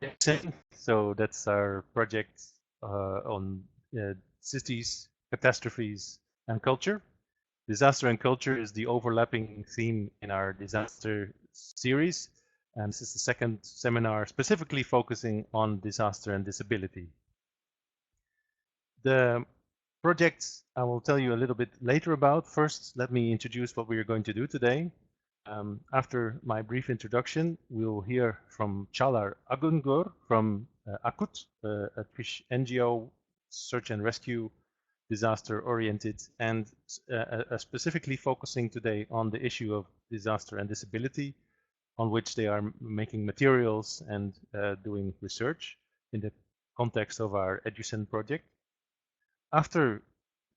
EDUCEN. So that's our project on cities, catastrophes, and culture. Disaster and culture is the overlapping theme in our disaster series, and this is the second seminar specifically focusing on disaster and disability. The projects I will tell you a little bit later about. First, let me introduce what we are going to do today. After my brief introduction, we'll hear from Caglar Akgüngör from AKUT, a Fish NGO, search and rescue, disaster-oriented, and specifically focusing today on the issue of disaster and disability, on which they are making materials and doing research in the context of our EDUCEN project. After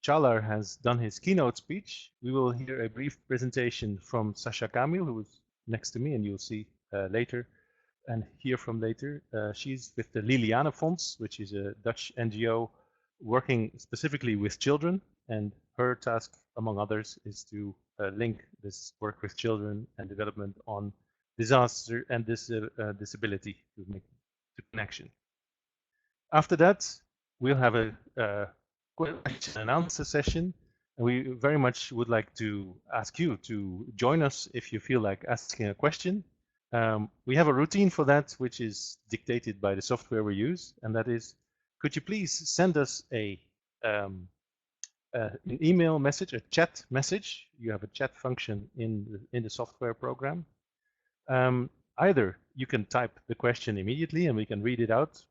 Caglar has done his keynote speech, we will hear a brief presentation from Sasja Kamil, who is next to me, and you'll see later, and hear from later. She's with the Liliane Fonds, which is a Dutch NGO working specifically with children, and her task, among others, is to link this work with children and development on disaster and disability to make the connection. After that, we'll have a question and answer session. And we very much would like to ask you to join us if you feel like asking a question. We have a routine for that, which is dictated by the software we use, and that is, could you please send us an email message, a chat message? You have a chat function in the software program. Either you can type the question immediately and we can read it out,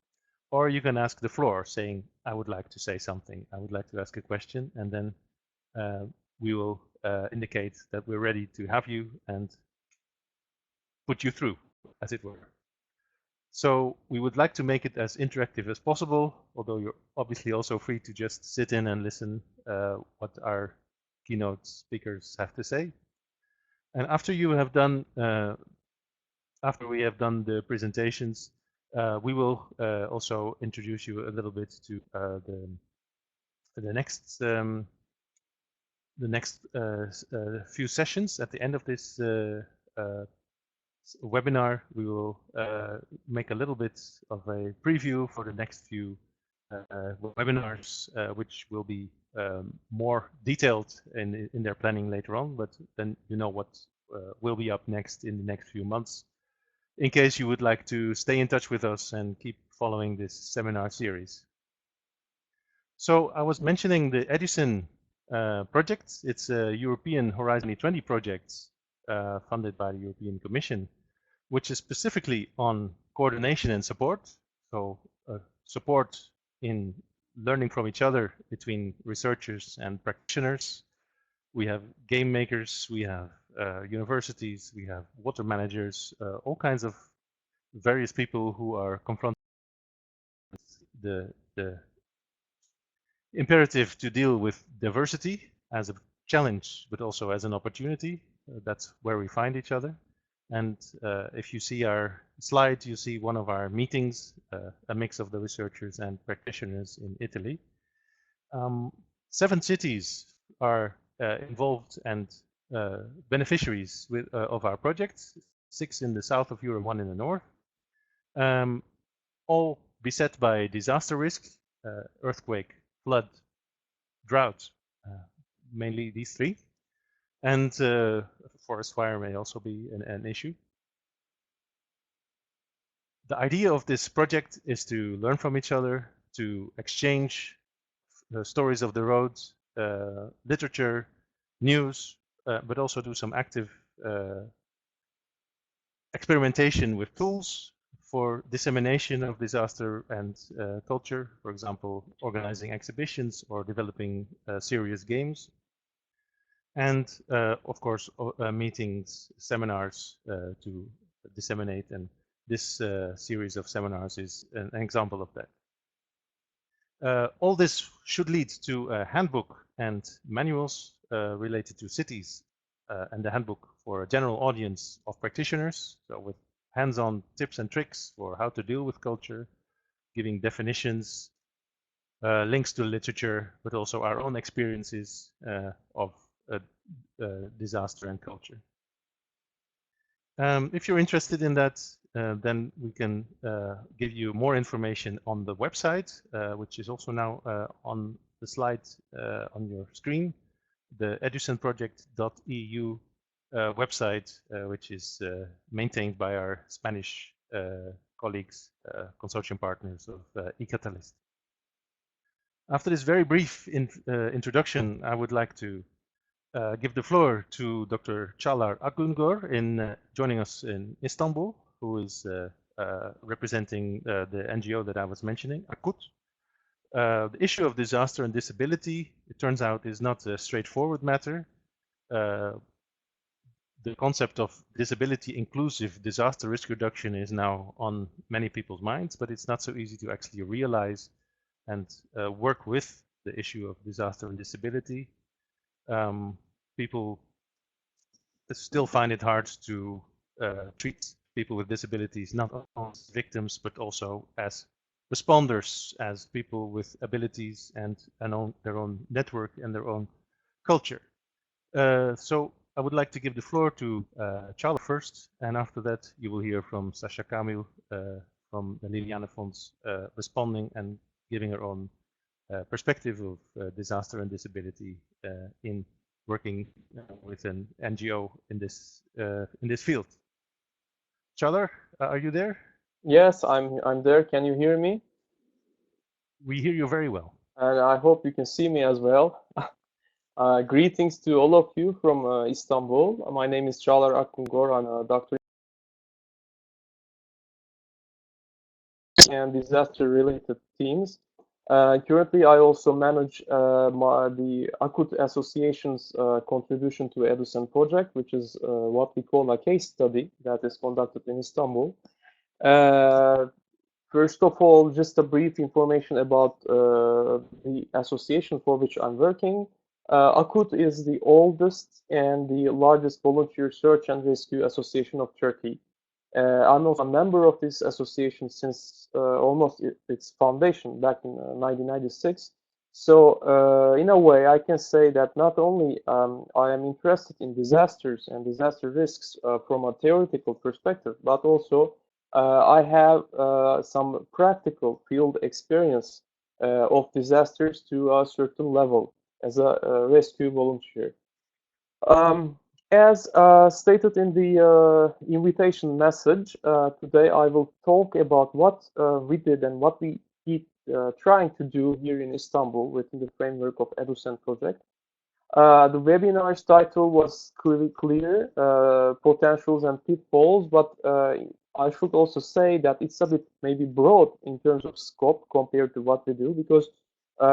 or you can ask the floor saying, I would like to say something, I would like to ask a question, and then we will indicate that we're ready to have you and put you through, as it were. So we would like to make it as interactive as possible, although you're obviously also free to just sit in and listen what our keynote speakers have to say. And after you have done, after we have done the presentations, we will also introduce you a little bit to the next few sessions. At the end of this webinar, we will make a little bit of a preview for the next few webinars, which will be more detailed in their planning later on, but then you know what will be up next in the next few months, in case you would like to stay in touch with us and keep following this seminar series. So I was mentioning the EDUCEN project. It's a European Horizon 2020 project funded by the European Commission, which is specifically on coordination and support. So support in learning from each other between researchers and practitioners. We have game makers, we have universities, we have water managers, all kinds of various people who are confronted with the imperative to deal with diversity as a challenge, but also as an opportunity. That's where we find each other. And if you see our slide, you see one of our meetings, a mix of the researchers and practitioners in Italy. 7 cities are involved and beneficiaries of our project, 6 in the south of Europe, 1 in the north, all beset by disaster risk, earthquake, flood, drought, mainly these 3, and forest fire may also be an issue. The idea of this project is to learn from each other, to exchange stories of the road, literature, news, but also do some active experimentation with tools for dissemination of disaster and culture, for example, organizing exhibitions or developing serious games. And of course, meetings, seminars to disseminate, and this series of seminars is an example of that. All this should lead to a handbook and manuals related to cities, and the handbook for a general audience of practitioners, so with hands-on tips and tricks for how to deal with culture, giving definitions, links to literature, but also our own experiences of disaster and culture. If you're interested in that, then we can give you more information on the website, which is also now on the slide on your screen, the educenproject.eu website, which is maintained by our Spanish colleagues, consortium partners of eCatalyst. After this very brief introduction, I would like to give the floor to Dr. Caglar Akgüngör in joining us in Istanbul, who is representing the NGO that I was mentioning, AKUT. The issue of disaster and disability, it turns out, is not a straightforward matter. The concept of disability inclusive disaster risk reduction is now on many people's minds, but it's not so easy to actually realize and work with the issue of disaster and disability. People still find it hard to treat people with disabilities not only as victims but also as responders, as people with abilities and their own network and their own culture. So I would like to give the floor to Caglar first, and after that you will hear from Sasja Kamil from the Liliane Fonds responding and giving her own perspective of disaster and disability in working with an NGO in this field. Caglar, are you there? Yes, I'm there. Can you hear me? We hear you very well. And I hope you can see me as well. Greetings to all of you from Istanbul. My name is Caglar Akgüngör. I'm a doctor in disaster-related teams. Currently, I also manage the AKUT Association's contribution to EDUCEN project, which is what we call a case study that is conducted in Istanbul. First of all, just a brief information about the association for which I'm working. AKUT is the oldest and the largest volunteer search and rescue association of Turkey. I'm also a member of this association since almost its foundation back in 1996. So in a way, I can say that not only I am interested in disasters and disaster risks from a theoretical perspective, but also I have some practical field experience of disasters to a certain level as a rescue volunteer. As stated in the invitation message, today I will talk about what we did and what we keep trying to do here in Istanbul within the framework of EDUCEN project. The webinar's title was clearly clear, potentials and pitfalls, but I should also say that it's a bit maybe broad in terms of scope compared to what we do, because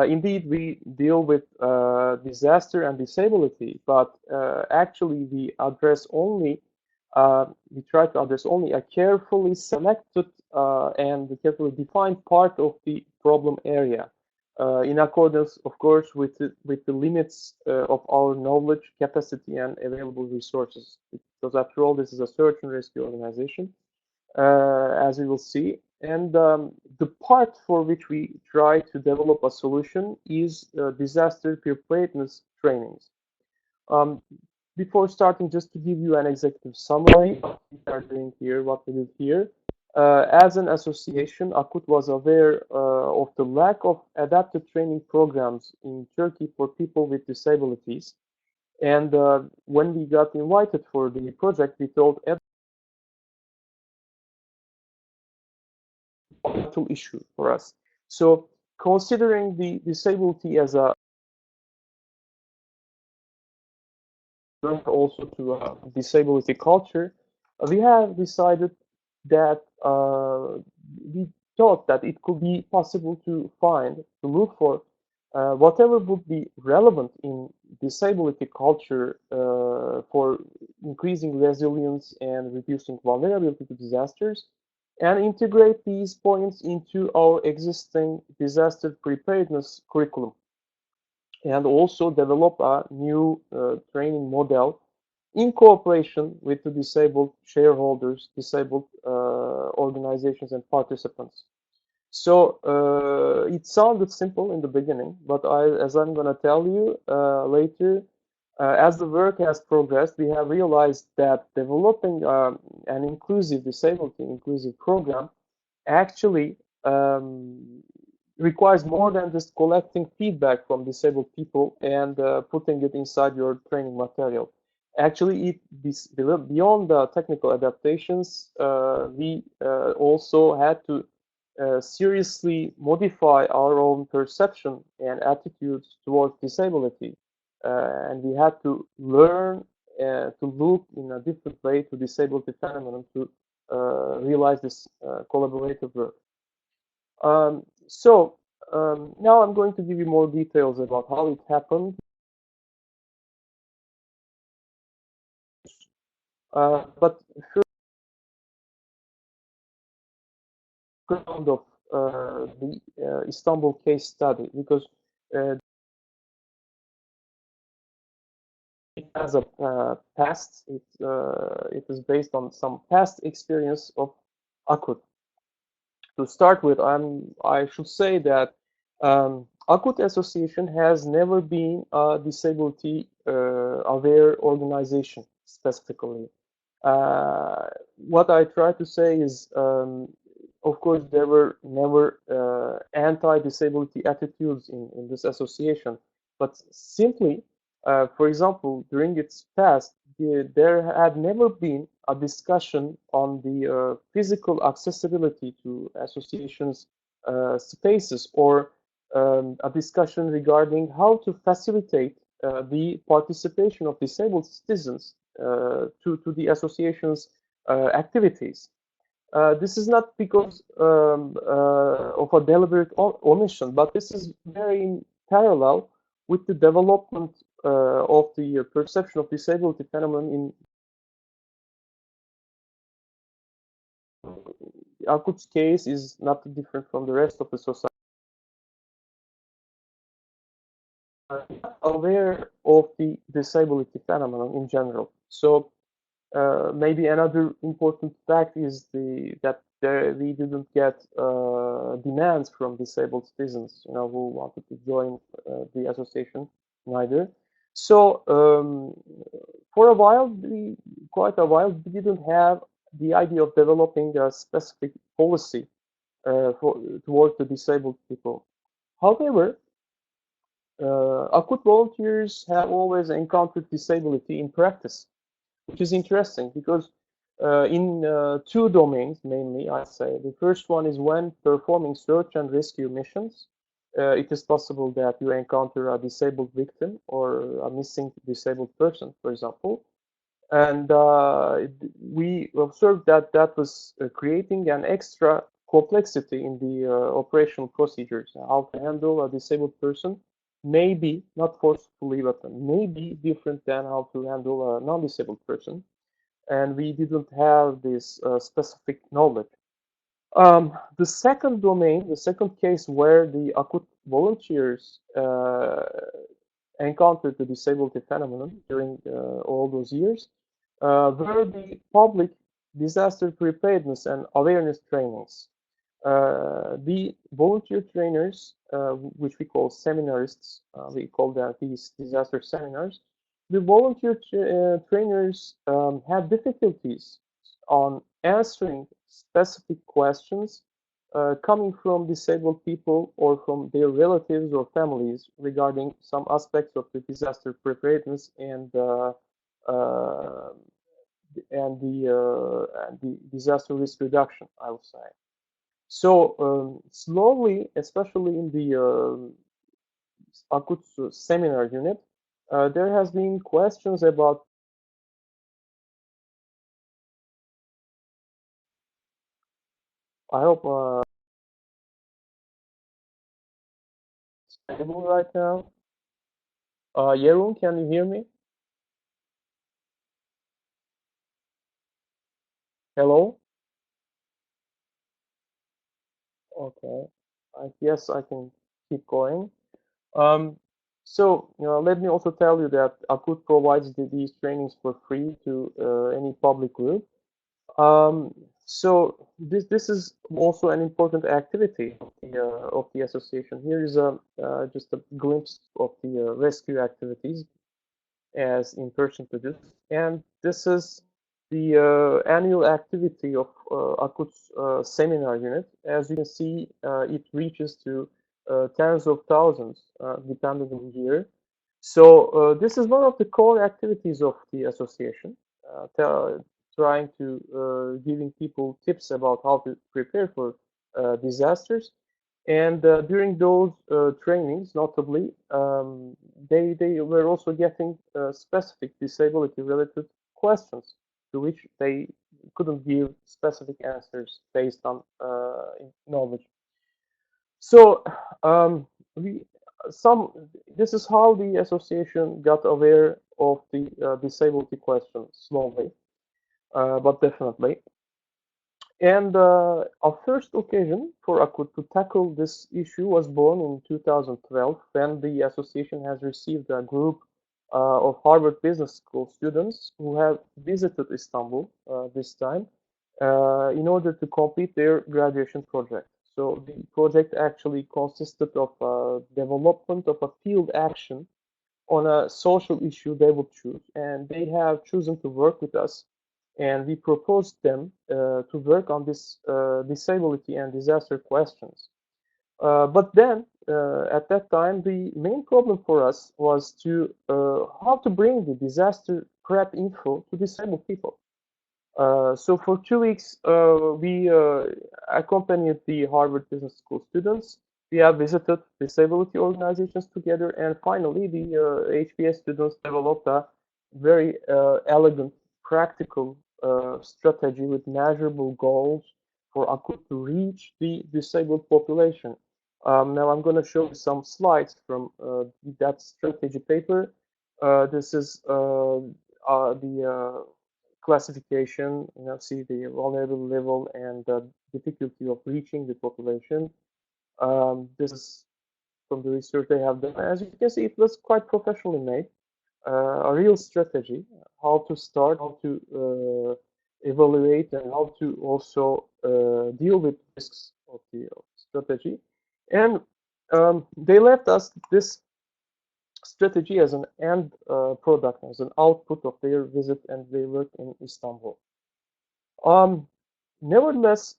indeed we deal with disaster and disability, but actually we address only, we try to address only a carefully selected and carefully defined part of the problem area. In accordance, of course, with the limits of our knowledge, capacity, and available resources. Because after all, this is a search and rescue organization, as we will see. And the part for which we try to develop a solution is disaster preparedness trainings. Before starting, just to give you an executive summary of what we are doing here, what we did here. As an association, AKUT was aware of the lack of adapted training programs in Turkey for people with disabilities. And when we got invited for the project, we told a vital issue for us. So considering the disability as a also to a disability culture, we have decided that we thought that it could be possible to look for whatever would be relevant in disability culture for increasing resilience and reducing vulnerability to disasters, and integrate these points into our existing disaster preparedness curriculum, and also develop a new training model in cooperation with the disabled shareholders, disabled organizations, and participants. So it sounded simple in the beginning, but as I'm going to tell you later, As the work has progressed, we have realized that developing an inclusive program actually requires more than just collecting feedback from disabled people and putting it inside your training material. Actually, beyond the technical adaptations, we also had to seriously modify our own perception and attitudes towards disability. And we had to learn to look in a different way to disability phenomenon to realize this collaborative work. Now I'm going to give you more details about how it happened. But first, background of the Istanbul case study, because it has a past. It is based on some past experience of AKUT. To start with, I should say that AKUT Association has never been a disability aware organization specifically. What I try to say is, of course, there were never anti-disability attitudes in this association, but simply, for example, during its past, there had never been a discussion on the physical accessibility to associations spaces, or a discussion regarding how to facilitate the participation of disabled citizens to the association's activities. This is not because of a deliberate omission, but this is very in parallel with the development of the perception of disability phenomenon in AKUT's case is not different from the rest of the society. Aware of the disability phenomenon in general. So maybe another important fact is that we didn't get demands from disabled citizens, who wanted to join the association, neither. So for a while, quite a while, we didn't have the idea of developing a specific policy towards the disabled people. However, AKUT volunteers have always encountered disability in practice, which is interesting because in two domains, mainly, I say. The first one is when performing search and rescue missions. It is possible that you encounter a disabled victim or a missing disabled person, for example. And we observed that that was creating an extra complexity in the operational procedures. How to handle a disabled person may be, not forcefully, but may be different than how to handle a non-disabled person. And we didn't have this specific knowledge. The second domain, the second case where the AKUT volunteers encountered the disability phenomenon during all those years were the public disaster preparedness and awareness trainings. The volunteer trainers, which we call seminarists, we call that these disaster seminars. The volunteer trainers had difficulties on answering specific questions coming from disabled people or from their relatives or families regarding some aspects of the disaster preparedness and the disaster risk reduction, I would say. So slowly, especially in the AKUT seminar unit, there has been questions about. I hope stable right now. Jeroen, can you hear me? Hello? Okay. I guess I can keep going. So, let me also tell you that AKUT provides these trainings for free to any public group. So this is also an important activity of the association. Here is just a glimpse of the rescue activities. as in percentages. And this is the annual activity of AKUT's seminar unit. As you can see, it reaches to tens of thousands, depending on the year. So this is one of the core activities of the association, trying to giving people tips about how to prepare for disasters. And during those trainings, notably, they were also getting specific disability-related questions to which they couldn't give specific answers based on knowledge. So we some this is how the association got aware of the disability question slowly, but definitely. And our first occasion for AKUT to tackle this issue was born in 2012 when the association has received a group of Harvard Business School students who have visited Istanbul this time in order to complete their graduation project. So the project actually consisted of development of a field action on a social issue they would choose, and they have chosen to work with us, and we proposed them to work on this disability and disaster questions. But then, at that time, the main problem for us was to how to bring the disaster prep info to disabled people. So for 2 weeks, we accompanied the Harvard Business School students. We have visited disability organizations together, and finally, the HBS students developed a very elegant, practical strategy with measurable goals for AKUT to reach the disabled population. Now I'm going to show you some slides from that strategy paper. This is the classification, see the vulnerable level and the difficulty of reaching the population. This is from the research they have done. As you can see, it was quite professionally made, a real strategy, how to start, how to evaluate, and how to also deal with risks of the strategy. And they left us this strategy as an end product, as an output of their visit and their work in Istanbul. Nevertheless,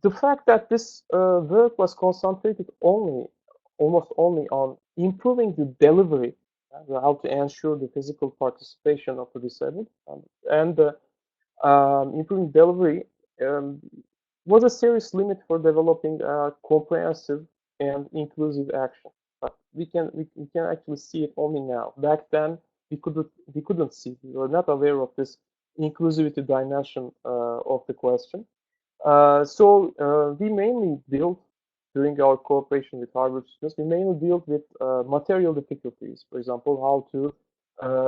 the fact that this work was concentrated almost only on improving the delivery, how to ensure the physical participation of the disabled, and improving delivery was a serious limit for developing a comprehensive and inclusive action. But we can actually see it only now. Back then, we couldn't see. We were not aware of this inclusivity dimension of the question. So we mainly dealt during our cooperation with Harvard students. We mainly dealt with material difficulties. For example, how to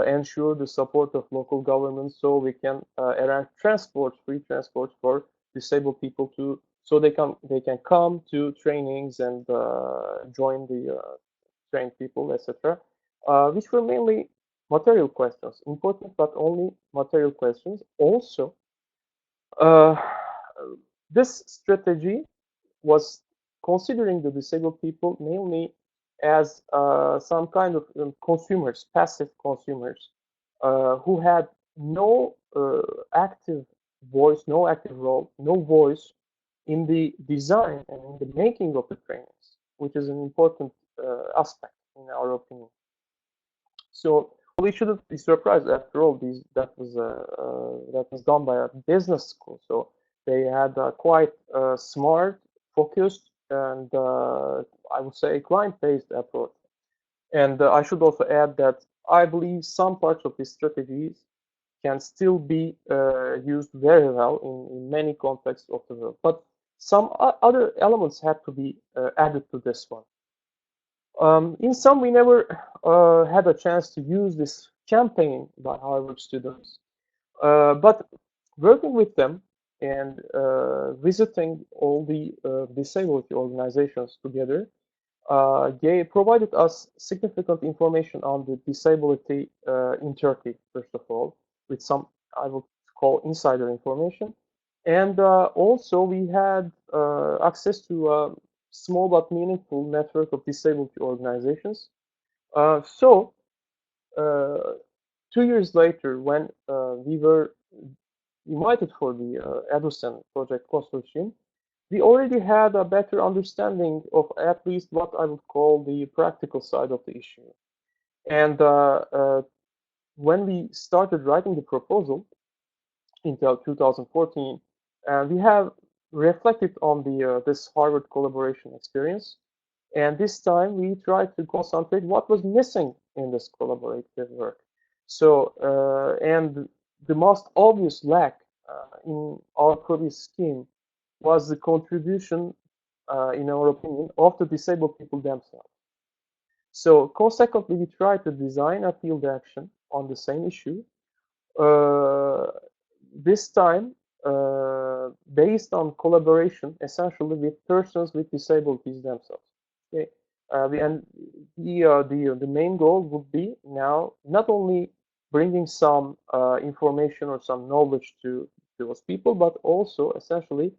ensure the support of local governments so we can arrange transport, free transport for disabled people so they can come to trainings and join the trained people, etc. Which were mainly material questions, important but only material questions. Also, this strategy was considering the disabled people mainly as some kind of consumers, passive consumers, who had no active voice, no active role, no voice in the design and in the making of the trainings, which is an important aspect in our opinion. So we shouldn't be surprised. After all, that was done by a business school, so they had a quite smart, focused, and I would say client-based approach. And I should also add that I believe some parts of these strategies can still be used very well in many contexts of the world. But some other elements have to be added to this one. In some, we never had a chance to use this campaign by Harvard students, but working with them and visiting all the disability organizations together provided us significant information on the disability in Turkey, first of all, with some, I would call, insider information. And also we had access to a small but meaningful network of disability organizations. So 2 years later, when we were invited for the EDUCEN project consortium, we already had a better understanding of at least what I would call the practical side of the issue. And when we started writing the proposal in 2014, we have reflected on the this Harvard collaboration experience. And this time we tried to concentrate what was missing in this collaborative work. So, and the most obvious lack in our previous scheme was the contribution, in our opinion, of the disabled people themselves. So consequently, we tried to design a field action on the same issue, this time based on collaboration, essentially with persons with disabilities themselves. Okay, and the main goal would be now not only bringing some information or some knowledge to those people, but also essentially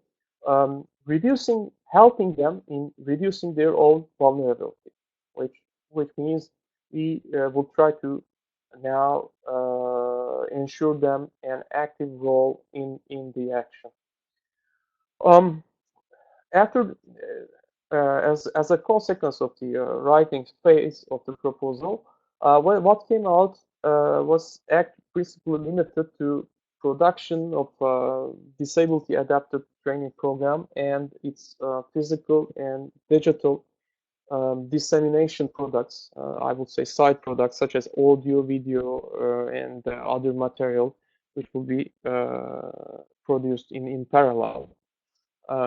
helping them in reducing their own vulnerability, which means we will try to now ensure them an active role in the action. After as a consequence of the writing phase of the proposal, what came out was principally limited to production of disability adapted training program and its physical and digital dissemination products, I would say side products such as audio, video, and other material, which will be produced in parallel.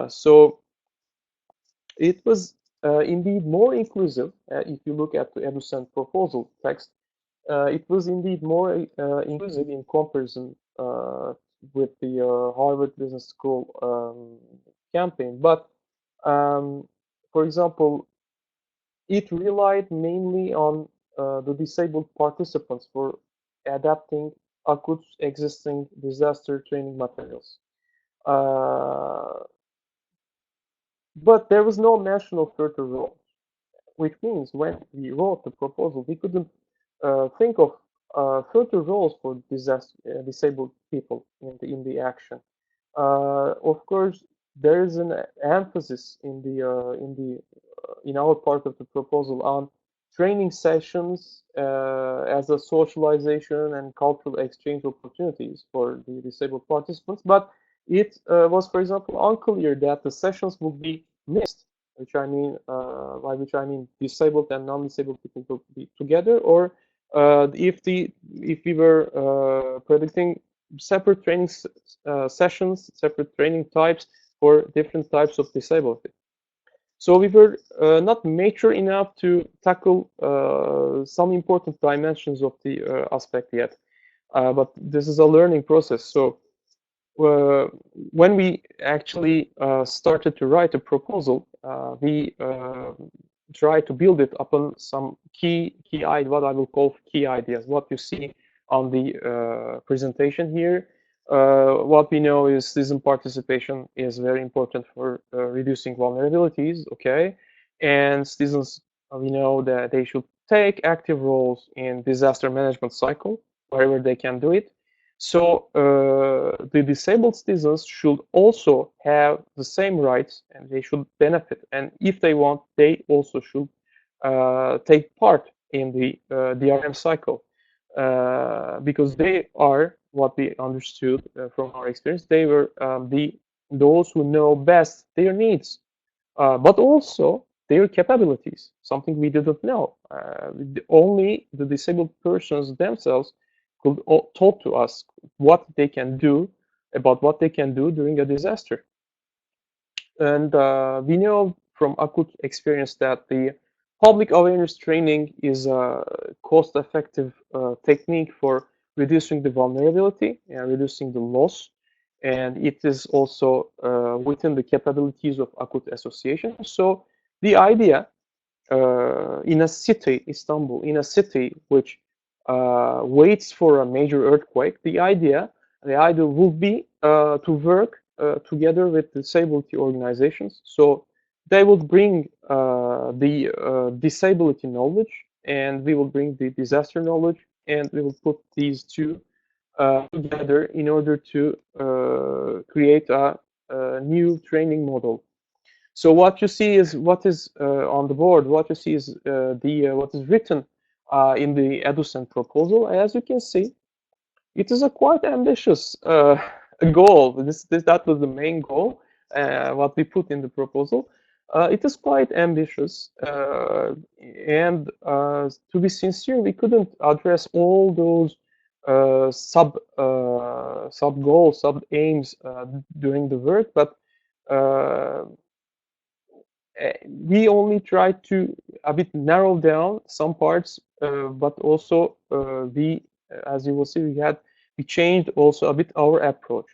So it was indeed more inclusive. If you look at the EDUCEN proposal text, it was indeed more inclusive in comparison with the Harvard Business School campaign. But for example, it relied mainly on the disabled participants for adapting AKUT's existing disaster training materials. But there was no mention of further roles, which means when we wrote the proposal, we couldn't think of further roles for disabled people in the action. Of course, there is an emphasis in our part of the proposal on training sessions as a socialization and cultural exchange opportunities for the disabled participants, but it was, for example, unclear that the sessions would be mixed, by which I mean disabled and non-disabled people would be together, or if we were predicting separate training sessions, separate training types for different types of disability. So we were not mature enough to tackle some important dimensions of the aspect yet, but this is a learning process. So when we actually started to write a proposal, we tried to build it upon some what I will call key ideas. What you see on the presentation here. What we know is citizen participation is very important for reducing vulnerabilities, okay? And citizens, we know that they should take active roles in disaster management cycle, wherever they can do it. So the disabled citizens should also have the same rights and they should benefit. And if they want, they also should take part in the DRM cycle because they are, what we understood from our experience, they were those who know best their needs, but also their capabilities, something we didn't know. Only the disabled persons themselves could talk to us what they can do, about what they can do during a disaster. And we know from AKUT experience that the public awareness training is a cost-effective technique for reducing the vulnerability and reducing the loss. And it is also within the capabilities of AKUT association. So the idea in a city, Istanbul, in a city which waits for a major earthquake, the idea will be to work together with disability organizations. So they will bring the disability knowledge, and we will bring the disaster knowledge, and we will put these two together in order to create a new training model. So what you see is what is on the board. What you see is what is written in the EDUCEN proposal. As you can see, it is a quite ambitious goal. That was the main goal, what we put in the proposal. It is quite ambitious, and to be sincere, we couldn't address all those sub goals, sub aims during the work, but we only tried to a bit narrow down some parts, but also as you will see, we changed also a bit our approach.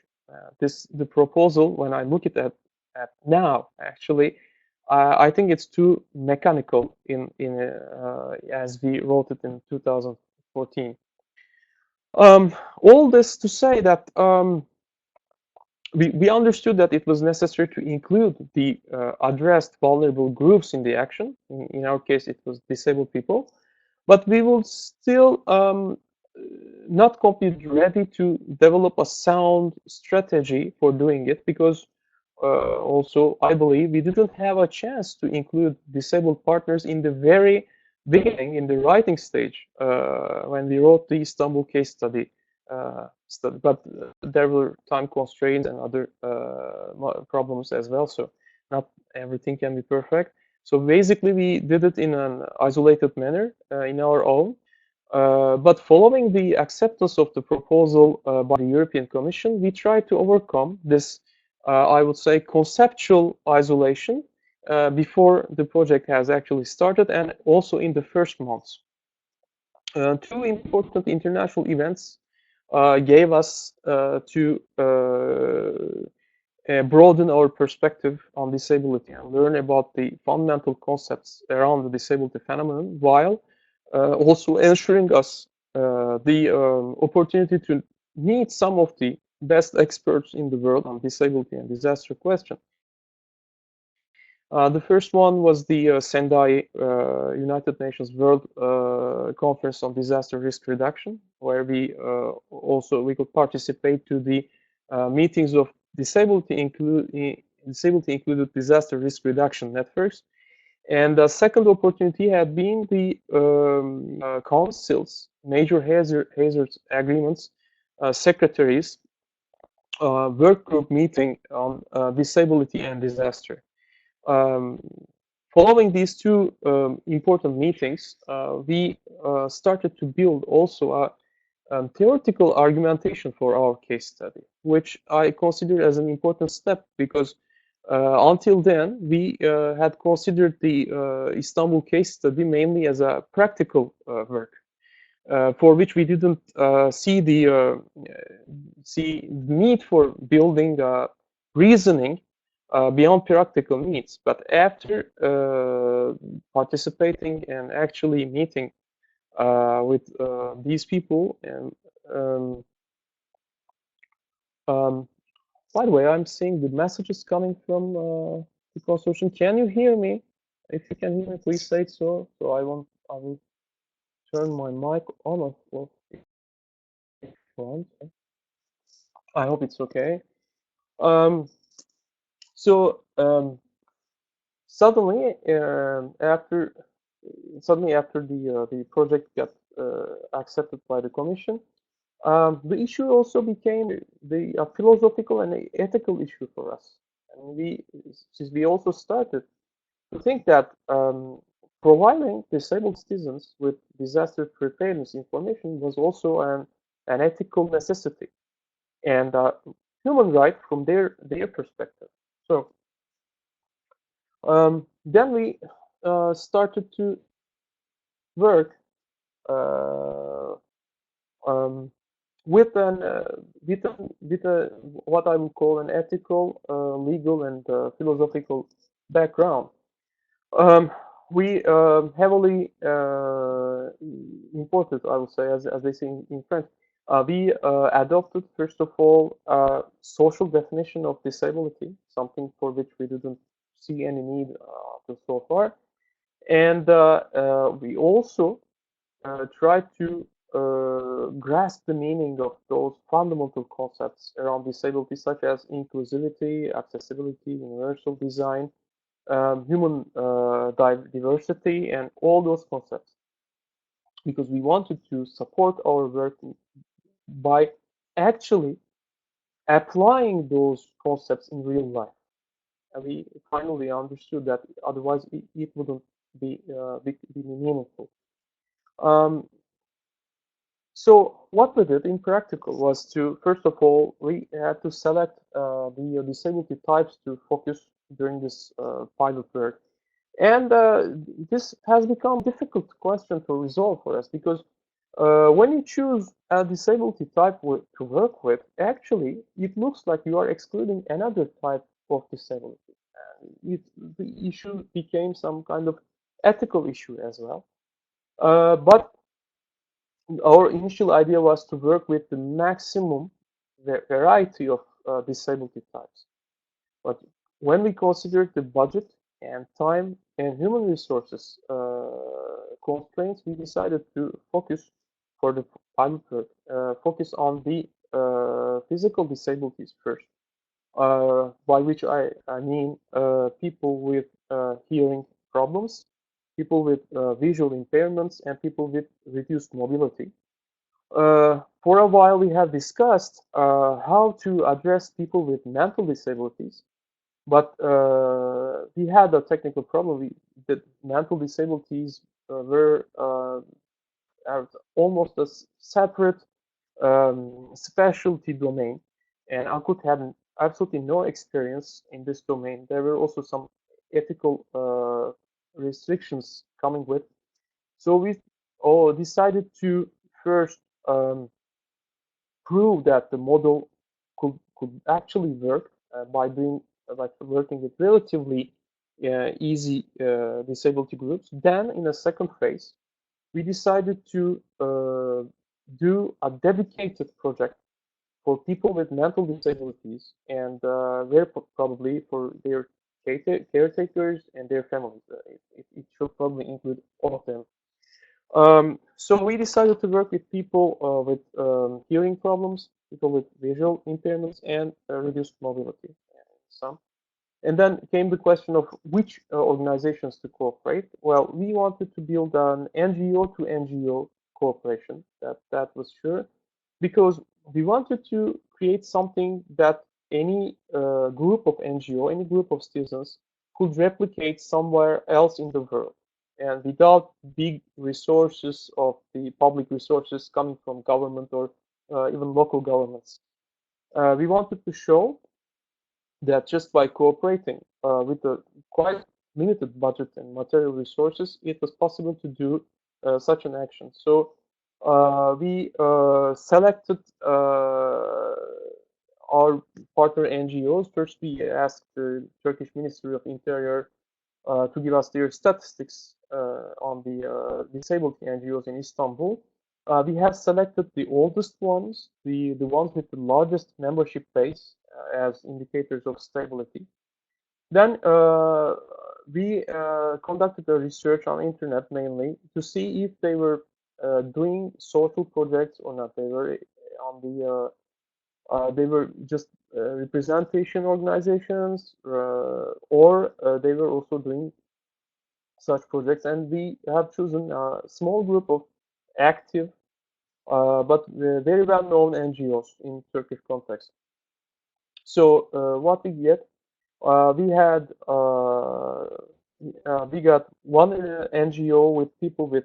The proposal, when I look at now, actually, I think it's too mechanical as we wrote it in 2014. All this to say that we understood that it was necessary to include the addressed vulnerable groups in the action. In our case, it was disabled people, but we will still not completely ready to develop a sound strategy for doing it, because also I believe we didn't have a chance to include disabled partners in the very beginning, in the writing stage, when we wrote the Istanbul case study. But there were time constraints and other problems as well, so not everything can be perfect. So basically, we did it in an isolated manner in our own. But following the acceptance of the proposal by the European Commission, we tried to overcome this, I would say, conceptual isolation before the project has actually started, and also in the first months. Two important international events gave us to broaden our perspective on disability and learn about the fundamental concepts around the disability phenomenon, while also ensuring us the opportunity to meet some of the best experts in the world on disability and disaster question. The first one was the Sendai United Nations World Conference on Disaster Risk Reduction, where we could participate to the meetings of disability included disaster risk reduction networks. And the second opportunity had been the councils, major hazards agreements, secretaries, work group meeting on disability and disaster. Following these two important meetings, we started to build also a theoretical argumentation for our case study, which I consider as an important step, because until then we had considered the Istanbul case study mainly as a practical work, for which we didn't see the need for building reasoning beyond practical needs. But after participating and actually meeting with these people, and by the way, I'm seeing the messages coming from the consortium. Can you hear me? If you can hear me, please say so. So I will turn my mic on or off. I hope it's okay. Suddenly after the project got accepted by the Commission, the issue also became a philosophical and ethical issue for us. And since we also started to think that providing disabled citizens with disaster preparedness information was also an ethical necessity and a human right from their perspective. So then we started to work with what I would call an ethical, legal, and philosophical background. We heavily imported, I would say, as they say in French. We adopted, first of all, a social definition of disability, something for which we didn't see any need so far. And we also tried to grasp the meaning of those fundamental concepts around disability, such as inclusivity, accessibility, universal design, human diversity, and all those concepts, because we wanted to support our work by actually applying those concepts in real life. And we finally understood that otherwise it wouldn't be meaningful. So what we did in practical was to, first of all, we had to select the disability types to focus during this pilot work. And this has become a difficult question to resolve for us, because when you choose a disability type to work with, actually, it looks like you are excluding another type of disability. The issue became some kind of ethical issue as well. But our initial idea was to work with the maximum variety of disability types. But when we considered the budget and time and human resources constraints, we decided to focus for the pilot work, focus on the physical disabilities first, by which I mean people with hearing problems, people with visual impairments, and people with reduced mobility. For a while, we have discussed how to address people with mental disabilities, but we had a technical problem. The mental disabilities were almost a separate specialty domain, and AKUT had absolutely no experience in this domain. There were also some ethical restrictions coming with. So we all decided to first prove that the model could actually work by doing by working with relatively easy disability groups. Then, in a second phase, we decided to do a dedicated project for people with mental disabilities, and very probably for their caretakers and their families. It should probably include all of them. So we decided to work with people with hearing problems, people with visual impairments, and reduced mobility. Some. And then came the question of which organizations to cooperate. Well, we wanted to build an NGO to NGO cooperation. That was sure, because we wanted to create something that any group of NGO, any group of citizens could replicate somewhere else in the world, and without big resources of the public resources coming from government or even local governments. We wanted to show that just by cooperating with a quite limited budget and material resources, it was possible to do such an action. So we selected our partner NGOs. First, we asked the Turkish Ministry of Interior to give us their statistics on the disabled NGOs in Istanbul. We have selected the oldest ones, the ones with the largest membership base as indicators of stability. Then we conducted a research on internet mainly to see if they were doing social projects or not. They were on the they were just representation organizations, or they were also doing such projects. And we have chosen a small group of active but very well-known NGOs in Turkish context. So what we get, we got one NGO with people with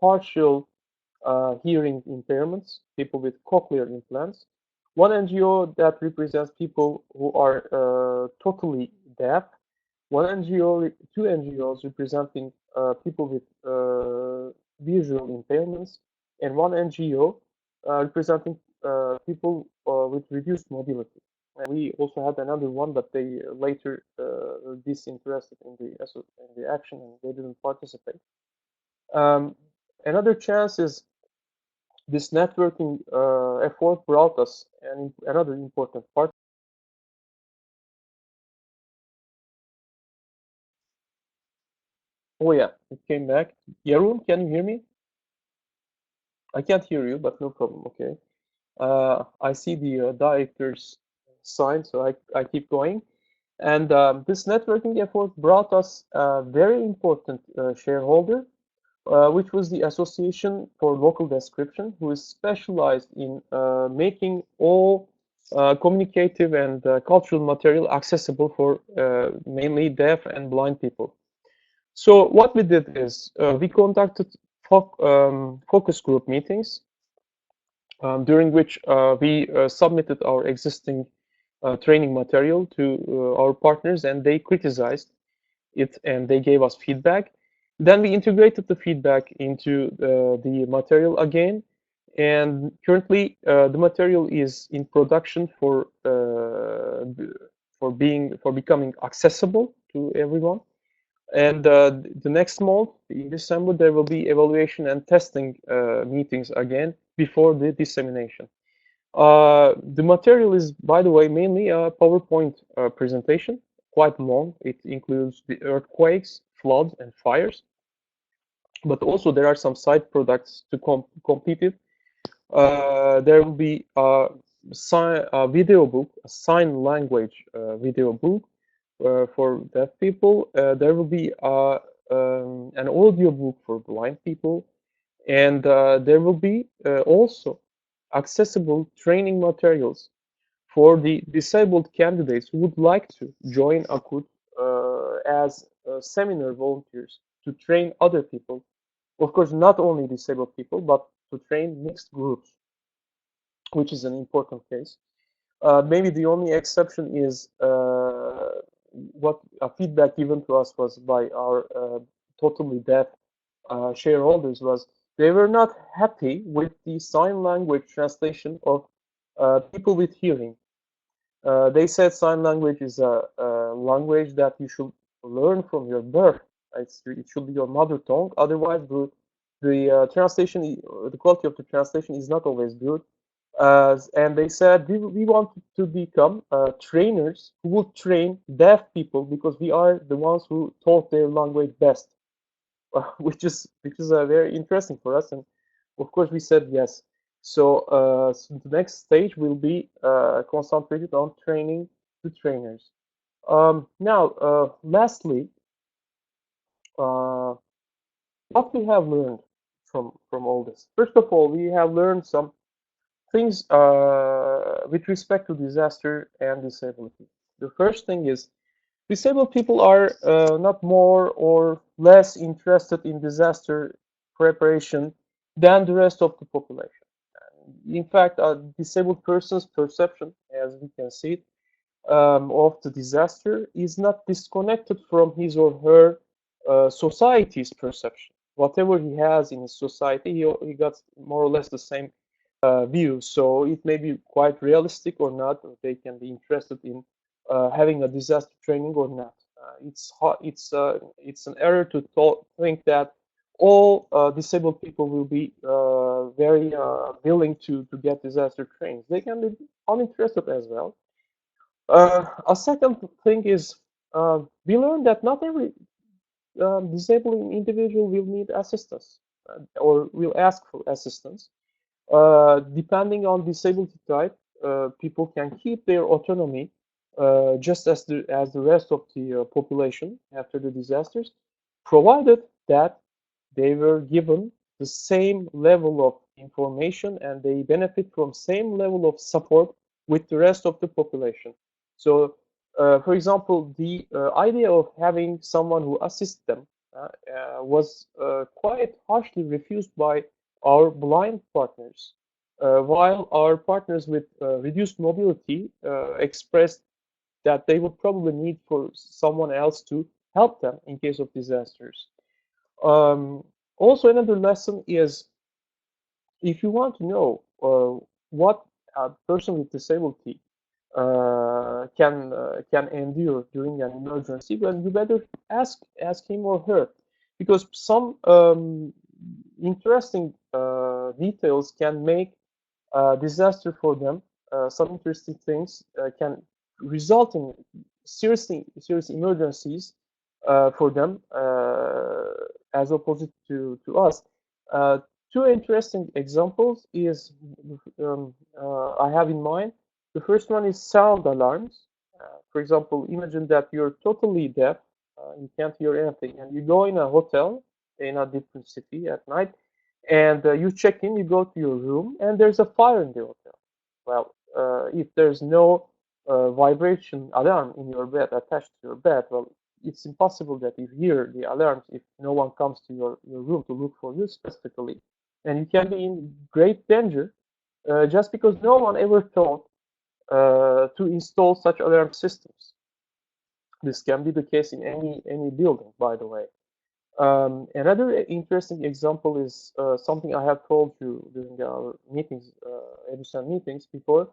partial hearing impairments, people with cochlear implants. One NGO that represents people who are totally deaf. One NGO, two NGOs representing people with visual impairments, and one NGO representing people with reduced mobility. And we also had another one, but they later were disinterested in the action and they didn't participate. Another chance is this networking effort brought us another important part. Oh yeah, it came back. Jeroen, can you hear me? I can't hear you, but no problem. Okay. I see the director's sign, so I keep going. And this networking effort brought us a very important shareholder, which was the Association for Local Description, who is specialized in making all communicative and cultural material accessible for mainly deaf and blind people. So what we did is we conducted focus group meetings during which we submitted our existing training material to our partners, and they criticized it and they gave us feedback. Then we integrated the feedback into the material again, and currently the material is in production for becoming accessible to everyone. And the next month, in December, there will be evaluation and testing meetings again before the dissemination. The material is, by the way, mainly a PowerPoint presentation, quite long. It includes the earthquakes, floods, and fires. But also there are some side products to complete it. There will be a video book, a sign language video book for deaf people. There will be an audio book for blind people, and there will be also accessible training materials for the disabled candidates who would like to join AKUT as seminar volunteers to train other people. Of course, not only disabled people, but to train mixed groups, which is an important case. Maybe the only exception is what a feedback given to us was by our totally deaf shareholders was they were not happy with the sign language translation of people with hearing. They said sign language is a language that you should learn from your birth. It should be your mother tongue. Otherwise, the translation, the quality of the translation is not always good. And they said we want to become trainers who will train deaf people because we are the ones who taught their language best, which is very interesting for us. And of course, we said yes. So, so the next stage will be concentrated on training the trainers. Now, lastly, what we have learned from all this. First of all, we have learned some things with respect to disaster and disability. The first thing is disabled people are not more or less interested in disaster preparation than the rest of the population. In fact, a disabled person's perception, as we can see it, of the disaster is not disconnected from his or her society's perception. Whatever he has in his society, he got more or less the same view. So it may be quite realistic or not. Or they can be interested in having a disaster training or not. It's an error to think that all disabled people will be very willing to get disaster trainings. They can be uninterested as well. A second thing is we learned that not every disabled individual will need assistance or will ask for assistance. Depending on disability type, people can keep their autonomy just as the rest of the population after the disasters, provided that they were given the same level of information and they benefit from same level of support with the rest of the population. So, for example, the idea of having someone who assists them was quite harshly refused by our blind partners, while our partners with reduced mobility expressed that they would probably need for someone else to help them in case of disasters. Also, another lesson is if you want to know what a person with disability can endure during an emergency, well, you better ask him or her, because some interesting details can make disaster for them. Some interesting things can result in serious emergencies for them, as opposite to us. Two interesting examples is I have in mind. The first one is sound alarms. For example, imagine that you're totally deaf, you can't hear anything, and you go in a hotel in a different city at night, and you check in, you go to your room, and there's a fire in the hotel. Well, if there's no vibration alarm in your bed attached to your bed, well, it's impossible that you hear the alarms if no one comes to your room to look for you specifically. And you can be in great danger just because no one ever thought to install such alarm systems. This can be the case in any building, by the way. Another interesting example is something I have told you during our meetings, EDUCEN meetings before.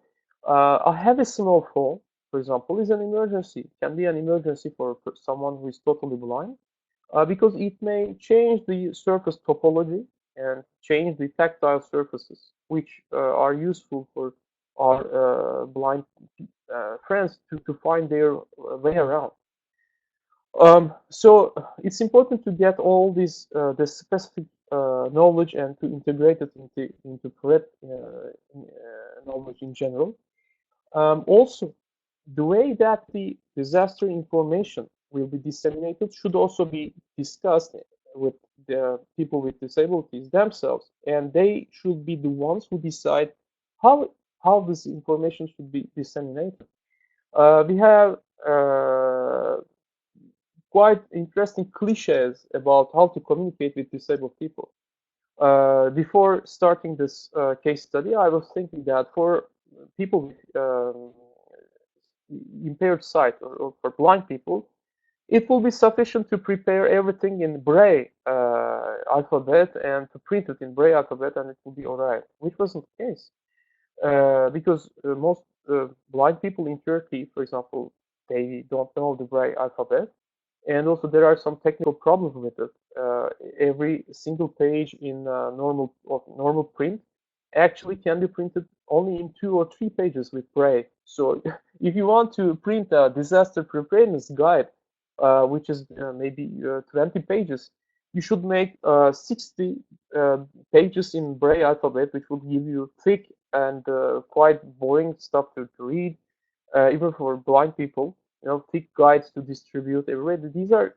A heavy snowfall, for example, is an emergency. It can be an emergency for someone who is totally blind because it may change the surface topology and change the tactile surfaces, which are useful for our blind friends to find their way around. So it's important to get all this the specific knowledge and to integrate it into threat knowledge in general. Also, the way that the disaster information will be disseminated should also be discussed with the people with disabilities themselves, and they should be the ones who decide how this information should be disseminated. We have quite interesting cliches about how to communicate with disabled people. Before starting this case study, I was thinking that for people with impaired sight or for blind people, it will be sufficient to prepare everything in Braille alphabet and to print it in Braille alphabet, and it will be all right, which wasn't the case. Because most blind people in Turkey, for example, they don't know the Braille alphabet, and also there are some technical problems with it. Every single page in normal print actually can be printed only in 2 or 3 pages with Braille. So if you want to print a disaster preparedness guide, which is maybe 20 pages, you should make 60 pages in Braille alphabet, which will give you thick and quite boring stuff to read, even for blind people. Thick guides to distribute everywhere. These are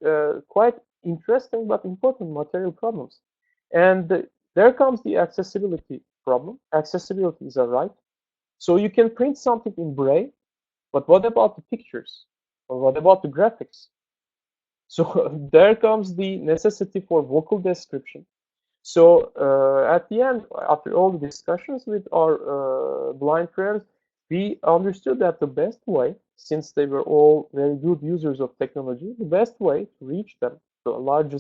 quite interesting but important material problems. And there comes the accessibility problem. Accessibility is a right. So you can print something in Braille, but what about the pictures? Or what about the graphics? So there comes the necessity for vocal description. So at the end, after all the discussions with our blind friends, we understood that the best way, since they were all very good users of technology, the best way to reach them, a large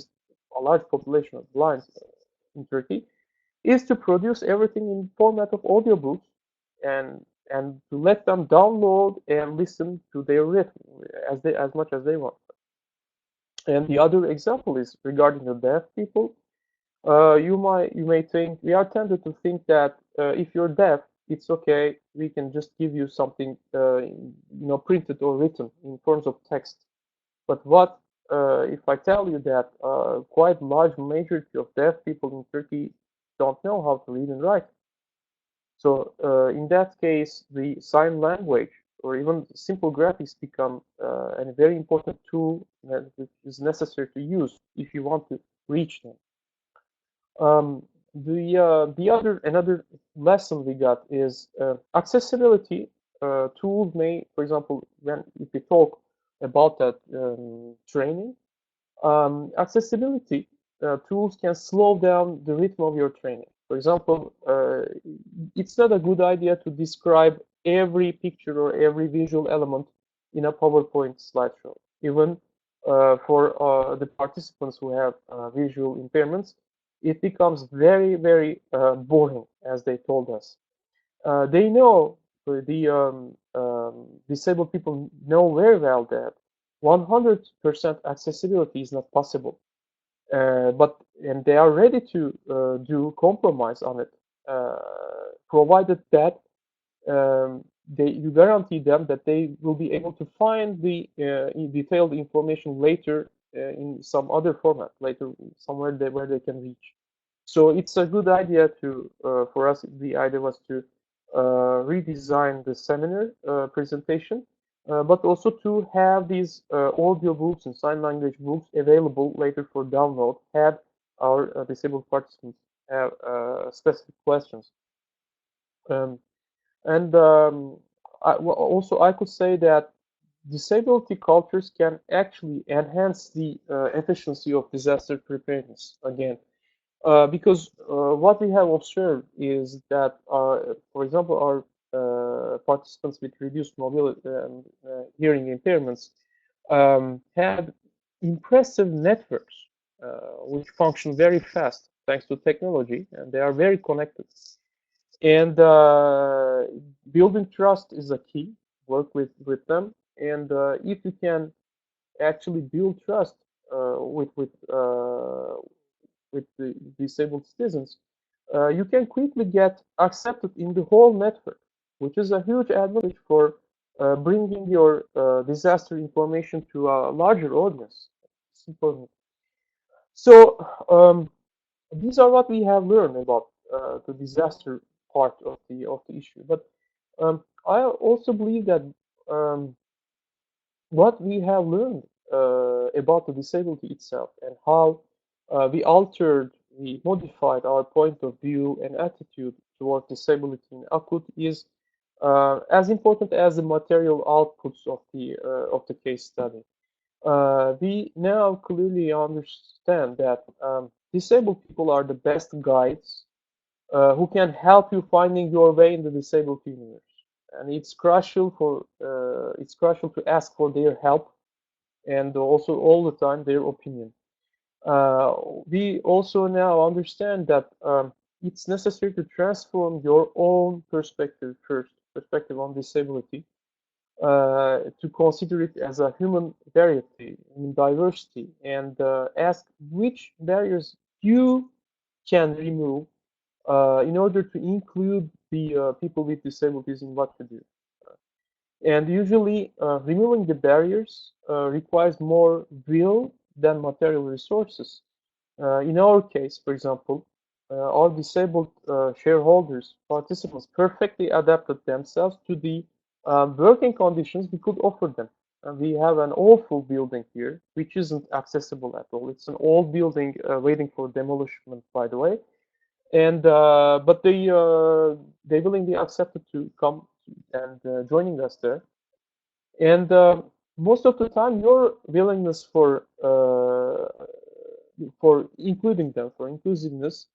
population of blinds in Turkey, is to produce everything in format of audiobooks and to let them download and listen to their rhythm as much as they want. And the other example is regarding the deaf people. You may think we are tempted to think that if you're deaf, it's okay. We can just give you something, printed or written in forms of text. But what if I tell you that quite large majority of deaf people in Turkey don't know how to read and write? So in that case, the sign language or even simple graphics become a very important tool that is necessary to use if you want to reach them. Another lesson we got is accessibility tools may, for example, if we talk about that training, accessibility tools can slow down the rhythm of your training. For example, it's not a good idea to describe every picture or every visual element in a PowerPoint slideshow. Even for the participants who have visual impairments, it becomes very, very boring, as they told us. They know, the disabled people know very well that 100% accessibility is not possible. And they are ready to do compromise on it, provided that you guarantee them that they will be able to find the detailed information later in some other format, later somewhere where they can reach. So it's a good idea to, for us, the idea was to redesign the seminar presentation, but also to have these audio books and sign language books available later for download, had our disabled participants have specific questions. Um, and also, I could say that disability cultures can actually enhance the efficiency of disaster preparedness again. Because what we have observed is that, for example, our participants with reduced mobility and hearing impairments had impressive networks which function very fast thanks to technology, and they are very connected. And building trust is a key. Work with them, and if you can actually build trust with the disabled citizens, you can quickly get accepted in the whole network, which is a huge advantage for bringing your disaster information to a larger audience. It's important. So these are what we have learned about the disaster part of the issue. But I also believe that um, what we have learned about the disability itself and how we modified our point of view and attitude toward disability in AKUT is as important as the material outputs of the case study. We now clearly understand that disabled people are the best guides who can help you finding your way in the disabled universe. And it's crucial to ask for their help and also all the time their opinion. We also now understand that it's necessary to transform your own perspective on disability, to consider it as a human variety, in diversity, and ask which barriers you can remove in order to include the people with disabilities in what you do. And usually, removing the barriers requires more will than material resources. In our case, for example, our disabled shareholders, participants perfectly adapted themselves to the working conditions we could offer them. We have an awful building here, which isn't accessible at all. It's an old building waiting for demolition, by the way. And but they willingly accepted to come and joining us there. And most of the time, your willingness for including them, for inclusiveness,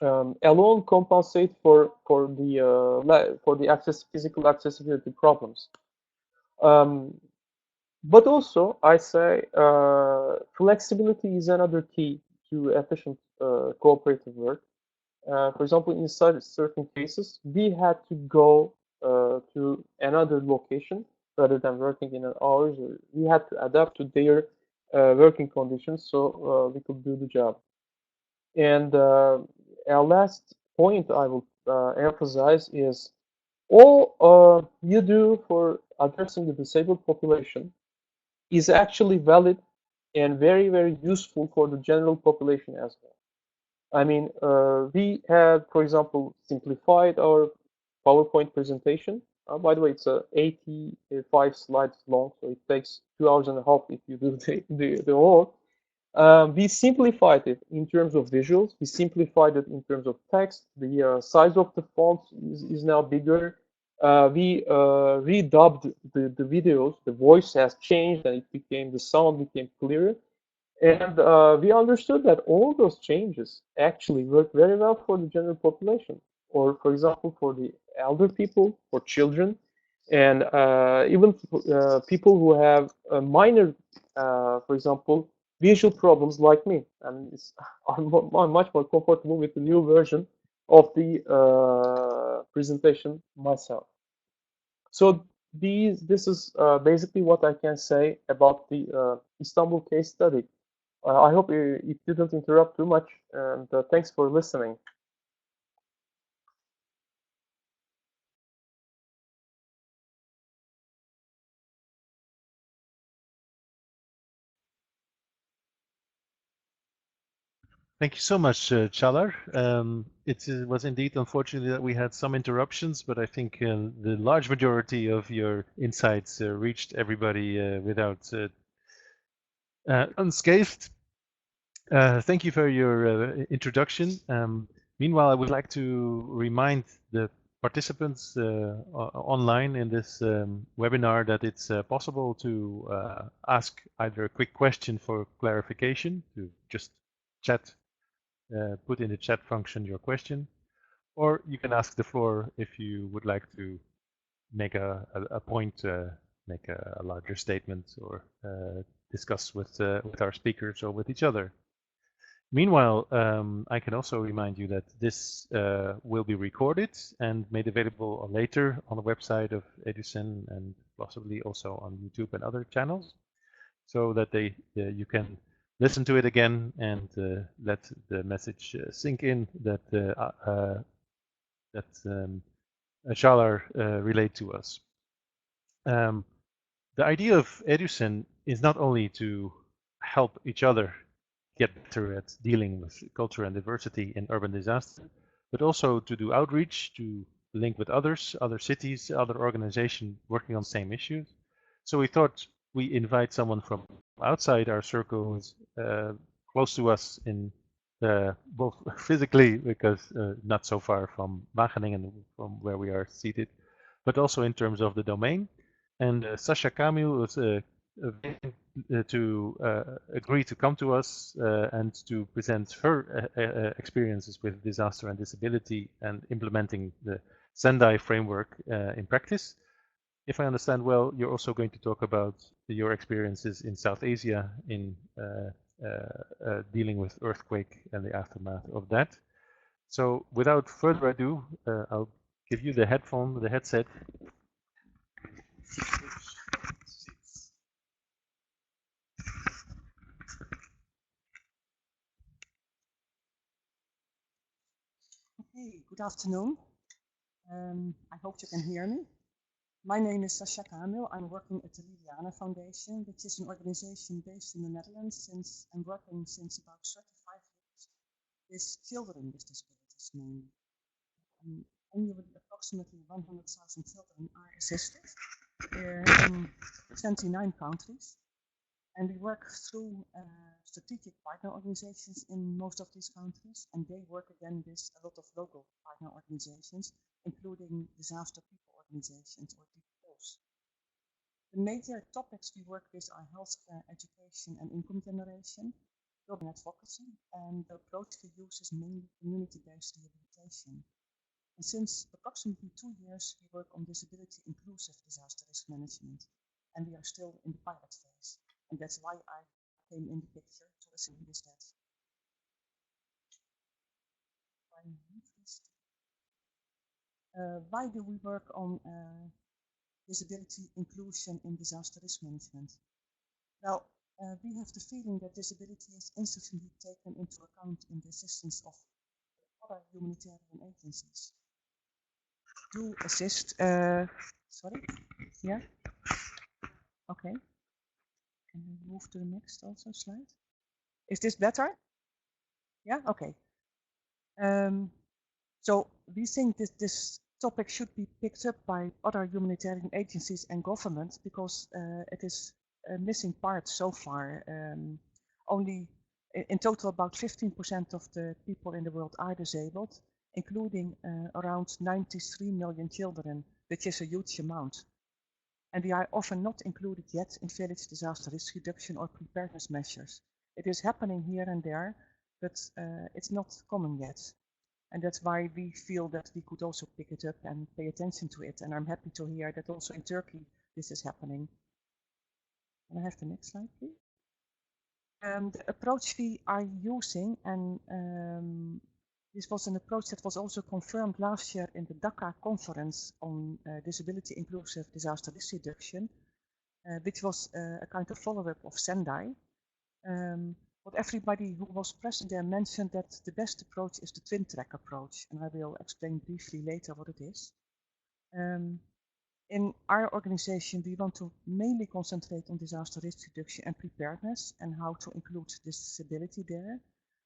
alone compensate for the physical accessibility problems. Um, but also, I say flexibility is another key to efficient cooperative work. For example, in certain cases, we had to go to another location rather than working in an hours. Or we had to adapt to their working conditions so we could do the job. And our last point I will emphasize is all you do for addressing the disabled population is actually valid and very, very useful for the general population as well. I mean, we had, for example, simplified our PowerPoint presentation. By the way, it's 85 slides long, so it takes 2 hours and a half if you do the whole. We simplified it in terms of visuals. We simplified it in terms of text. The size of the font is now bigger. We redubbed the videos. The voice has changed, and the sound became clearer. And we understood that all those changes actually work very well for the general population, or for example, for the elder people, for children, and even people who have minor, for example, visual problems like me. And I'm much more comfortable with the new version of the presentation myself. So this is basically what I can say about the Istanbul case study. I hope it didn't interrupt too much, and thanks for listening. Thank you so much, Caglar. It was indeed unfortunate that we had some interruptions, but I think the large majority of your insights reached everybody without unscathed. Thank you for your introduction. Meanwhile, I would like to remind the participants online in this webinar that it's possible to ask either a quick question for clarification, to just chat, put in the chat function your question, or you can ask the floor if you would like to make a point, make a larger statement, or discuss with our speakers or with each other. Meanwhile, I can also remind you that this will be recorded and made available later on the website of EDUCEN and possibly also on YouTube and other channels, so that you can listen to it again and let the message sink in that Caglar relayed to us. The idea of EDUCEN is not only to help each other get better at dealing with culture and diversity in urban disaster, but also to do outreach, to link with others, other cities, other organizations working on the same issues. So we thought we invite someone from outside our circle who's close to us in both physically, because not so far from Wageningen, from where we are seated, but also in terms of the domain. And Sasja Kamil was to agree to come to us and to present her experiences with disaster and disability and implementing the Sendai framework in practice. If I understand well, you're also going to talk about your experiences in South Asia in dealing with earthquake and the aftermath of that. So without further ado, I'll give you the headset. Okay, good afternoon. I hope you can hear me. My name is Sasja Kamil. I'm working at the Liliane Foundation, which is an organization based in the Netherlands. I'm working since about 35 years with children with disabilities mainly. Annually, approximately 100,000 children are assisted in 29 countries. And we work through strategic partner organizations in most of these countries, and they work again with a lot of local partner organizations, including disaster people organizations or pitfalls. The major topics we work with are healthcare, education, and income generation, building advocacy, and the approach we use is mainly community-based rehabilitation. And since approximately 2 years, we work on disability-inclusive disaster risk management, and we are still in the pilot phase. And that's why I came in the picture to assist with that. Why do we work on disability inclusion in disaster risk management? Well, we have the feeling that disability is insufficiently taken into account in the assistance of other humanitarian agencies. Do assist, sorry, yeah, okay. Can we move to the next also slide? Is this better? Yeah, okay. So we think this topic should be picked up by other humanitarian agencies and governments because it is a missing part so far. Only in total about 15% of the people in the world are disabled, including around 93 million children, which is a huge amount. And they are often not included yet in village disaster risk reduction or preparedness measures. It is happening here and there, but it's not common yet. And that's why we feel that we could also pick it up and pay attention to it. And I'm happy to hear that also in Turkey this is happening. Can I have the next slide, please? The approach we are using, and this was an approach that was also confirmed last year in the Dhaka conference on disability inclusive disaster risk reduction, which was a kind of follow-up of Sendai. But everybody who was present there mentioned that the best approach is the twin track approach, and I will explain briefly later what it is. In our organization, we want to mainly concentrate on disaster risk reduction and preparedness and how to include disability there.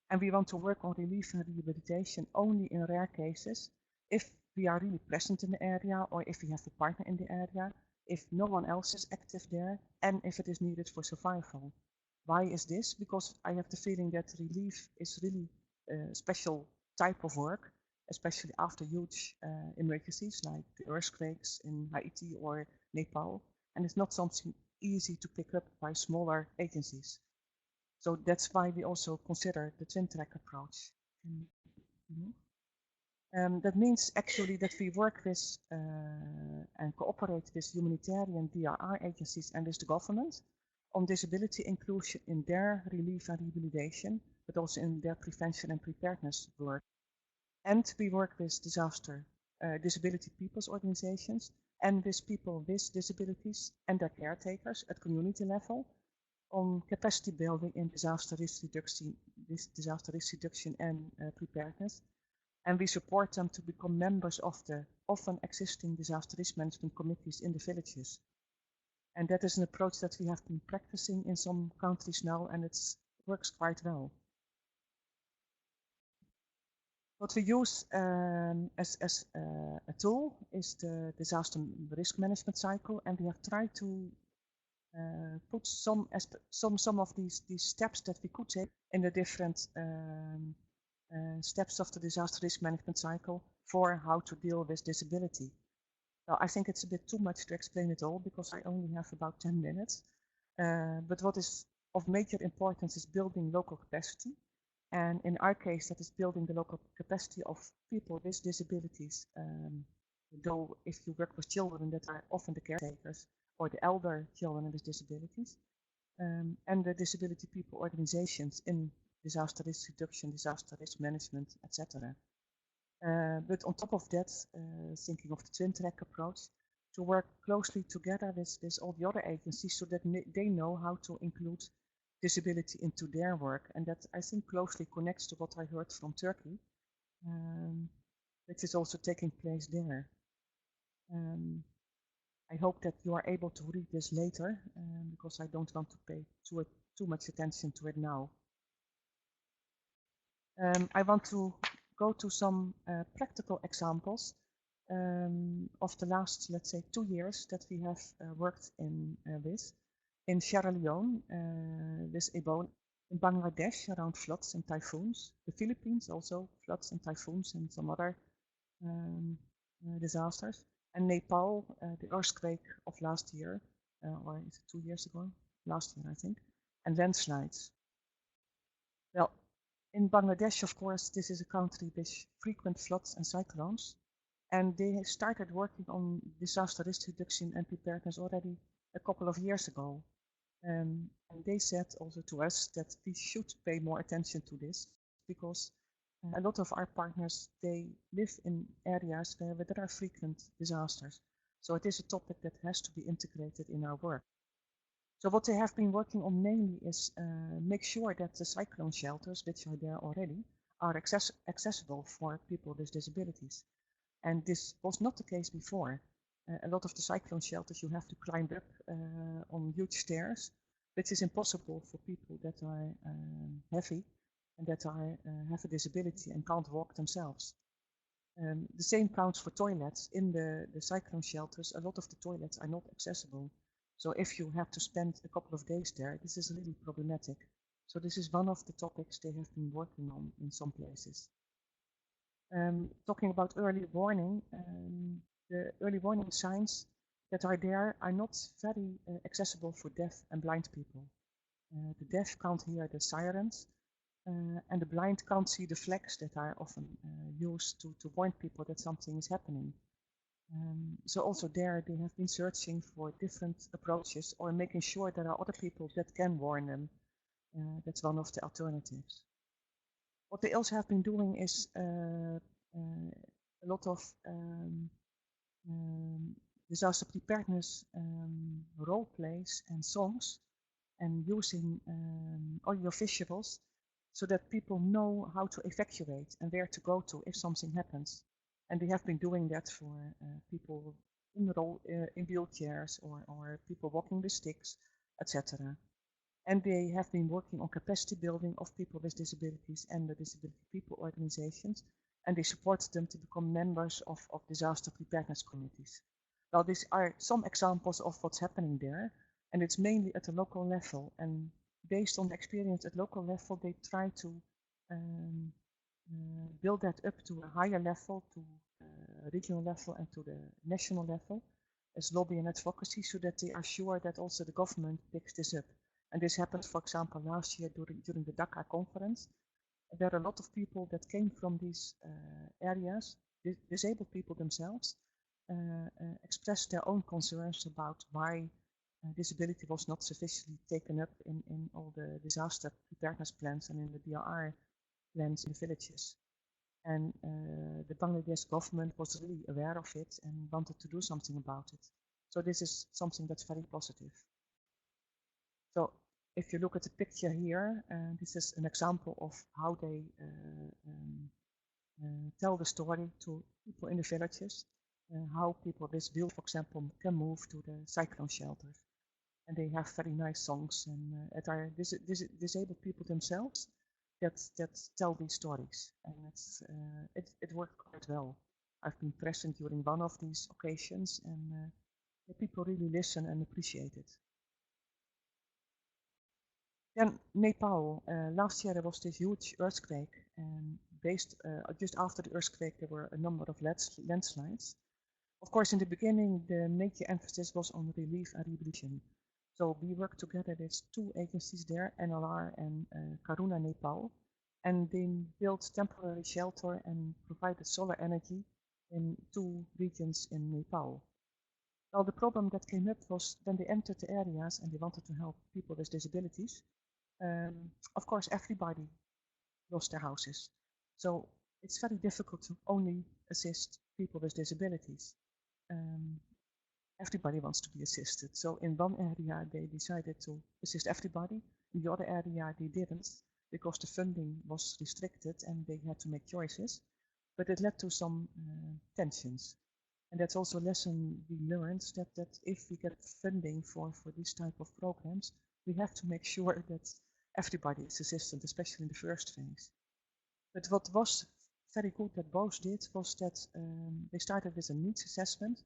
And we want to work on relief and rehabilitation only in rare cases, if we are really present in the area, or if we have a partner in the area, if no one else is active there, and if it is needed for survival. Why is this? Because I have the feeling that relief is really a special type of work, especially after huge emergencies like the earthquakes in Haiti or Nepal, and it's not something easy to pick up by smaller agencies. So that's why we also consider the twin track approach. That means actually that we work with and cooperate with humanitarian DRR agencies and with the government on disability inclusion in their relief and rehabilitation, but also in their prevention and preparedness work. And we work with disability people's organizations and with people with disabilities and their caretakers at community level on capacity building in disaster risk reduction and preparedness. And we support them to become members of the often existing disaster risk management committees in the villages. And that is an approach that we have been practicing in some countries now, and it works quite well. What we use as a tool is the disaster risk management cycle, and we have tried to put some of these steps that we could take in the different steps of the disaster risk management cycle for how to deal with disability. Now, I think it's a bit too much to explain it all because I only have about 10 minutes. But what is of major importance is building local capacity. And in our case, that is building the local capacity of people with disabilities. Though if you work with children that are often the caretakers or the elder children with disabilities, and the disability people organizations in disaster risk reduction, disaster risk management, etc. But on top of that, thinking of the twin track approach, to work closely together with all the other agencies so that they know how to include disability into their work. And that, I think, closely connects to what I heard from Turkey, which is also taking place there. I hope that you are able to read this later, because I don't want to pay too much attention to it now. I want to go to some practical examples of the last, let's say, 2 years that we have worked with. In Sierra Leone, with Ebola, in Bangladesh around floods and typhoons, the Philippines also floods and typhoons and some other disasters, and Nepal, the earthquake of last year, or is it 2 years ago? Last year, I think, and landslides. Well, in Bangladesh, of course, this is a country with frequent floods and cyclones, and they started working on disaster risk reduction and preparedness already a couple of years ago. And they said also to us that we should pay more attention to this because a lot of our partners, they live in areas where there are frequent disasters. So it is a topic that has to be integrated in our work. So what they have been working on mainly is make sure that the cyclone shelters, which are there already, are accessible for people with disabilities. And this was not the case before. A lot of the cyclone shelters you have to climb up on huge stairs, which is impossible for people that are heavy and that have a disability and can't walk themselves. The same counts for toilets. In the cyclone shelters, a lot of the toilets are not accessible. So if you have to spend a couple of days there, this is really problematic. So this is one of the topics they have been working on in some places. Talking about early warning, the early warning signs that are there are not very accessible for deaf and blind people. The deaf can't hear the sirens, and the blind can't see the flags that are often used to warn people that something is happening. So also there they have been searching for different approaches or making sure there are other people that can warn them. That's one of the alternatives. What they also have been doing is a lot of disaster preparedness role plays and songs, and using audio visuals so that people know how to evacuate and where to go to if something happens. And they have been doing that for people in wheelchairs or people walking with sticks, etc. And they have been working on capacity building of people with disabilities and the disability people organizations, and they supported them to become members of disaster preparedness committees. Now, these are some examples of what's happening there, and it's mainly at the local level. And based on the experience at local level, they try to build that up to a higher level, to regional level and to the national level as lobby and advocacy, so that they are sure that also the government picks this up. And this happened, for example, last year during the Dakar conference. There are a lot of people that came from these areas, disabled people themselves, expressed their own concerns about why disability was not sufficiently taken up in all the disaster preparedness plans and in the DRR plans in the villages. And the Bangladesh government was really aware of it and wanted to do something about it. So this is something that's very positive. So if you look at the picture here, this is an example of how they tell the story to people in the villages, how people with wheels, for example, can move to the cyclone shelters. And they have very nice songs, and it are disabled people themselves that tell these stories, and it worked quite well. I've been present during one of these occasions, and the people really listen and appreciate it. Then Nepal. Last year there was this huge earthquake, and just after the earthquake there were a number of landslides. Of course, in the beginning the major emphasis was on relief and rehabilitation. So we worked together with two agencies there, NLR and Karuna Nepal, and they built temporary shelter and provided solar energy in 2 regions in Nepal. Well, the problem that came up was when they entered the areas and they wanted to help people with disabilities, of course everybody lost their houses. So it's very difficult to only assist people with disabilities. Everybody wants to be assisted. So in one area they decided to assist everybody, in the other area they didn't, because the funding was restricted and they had to make choices. But it led to some tensions. And that's also a lesson we learned, that if we get funding for these type of programs, we have to make sure that everybody is assisted, especially in the first phase. But what was very good that both did was that they started with a needs assessment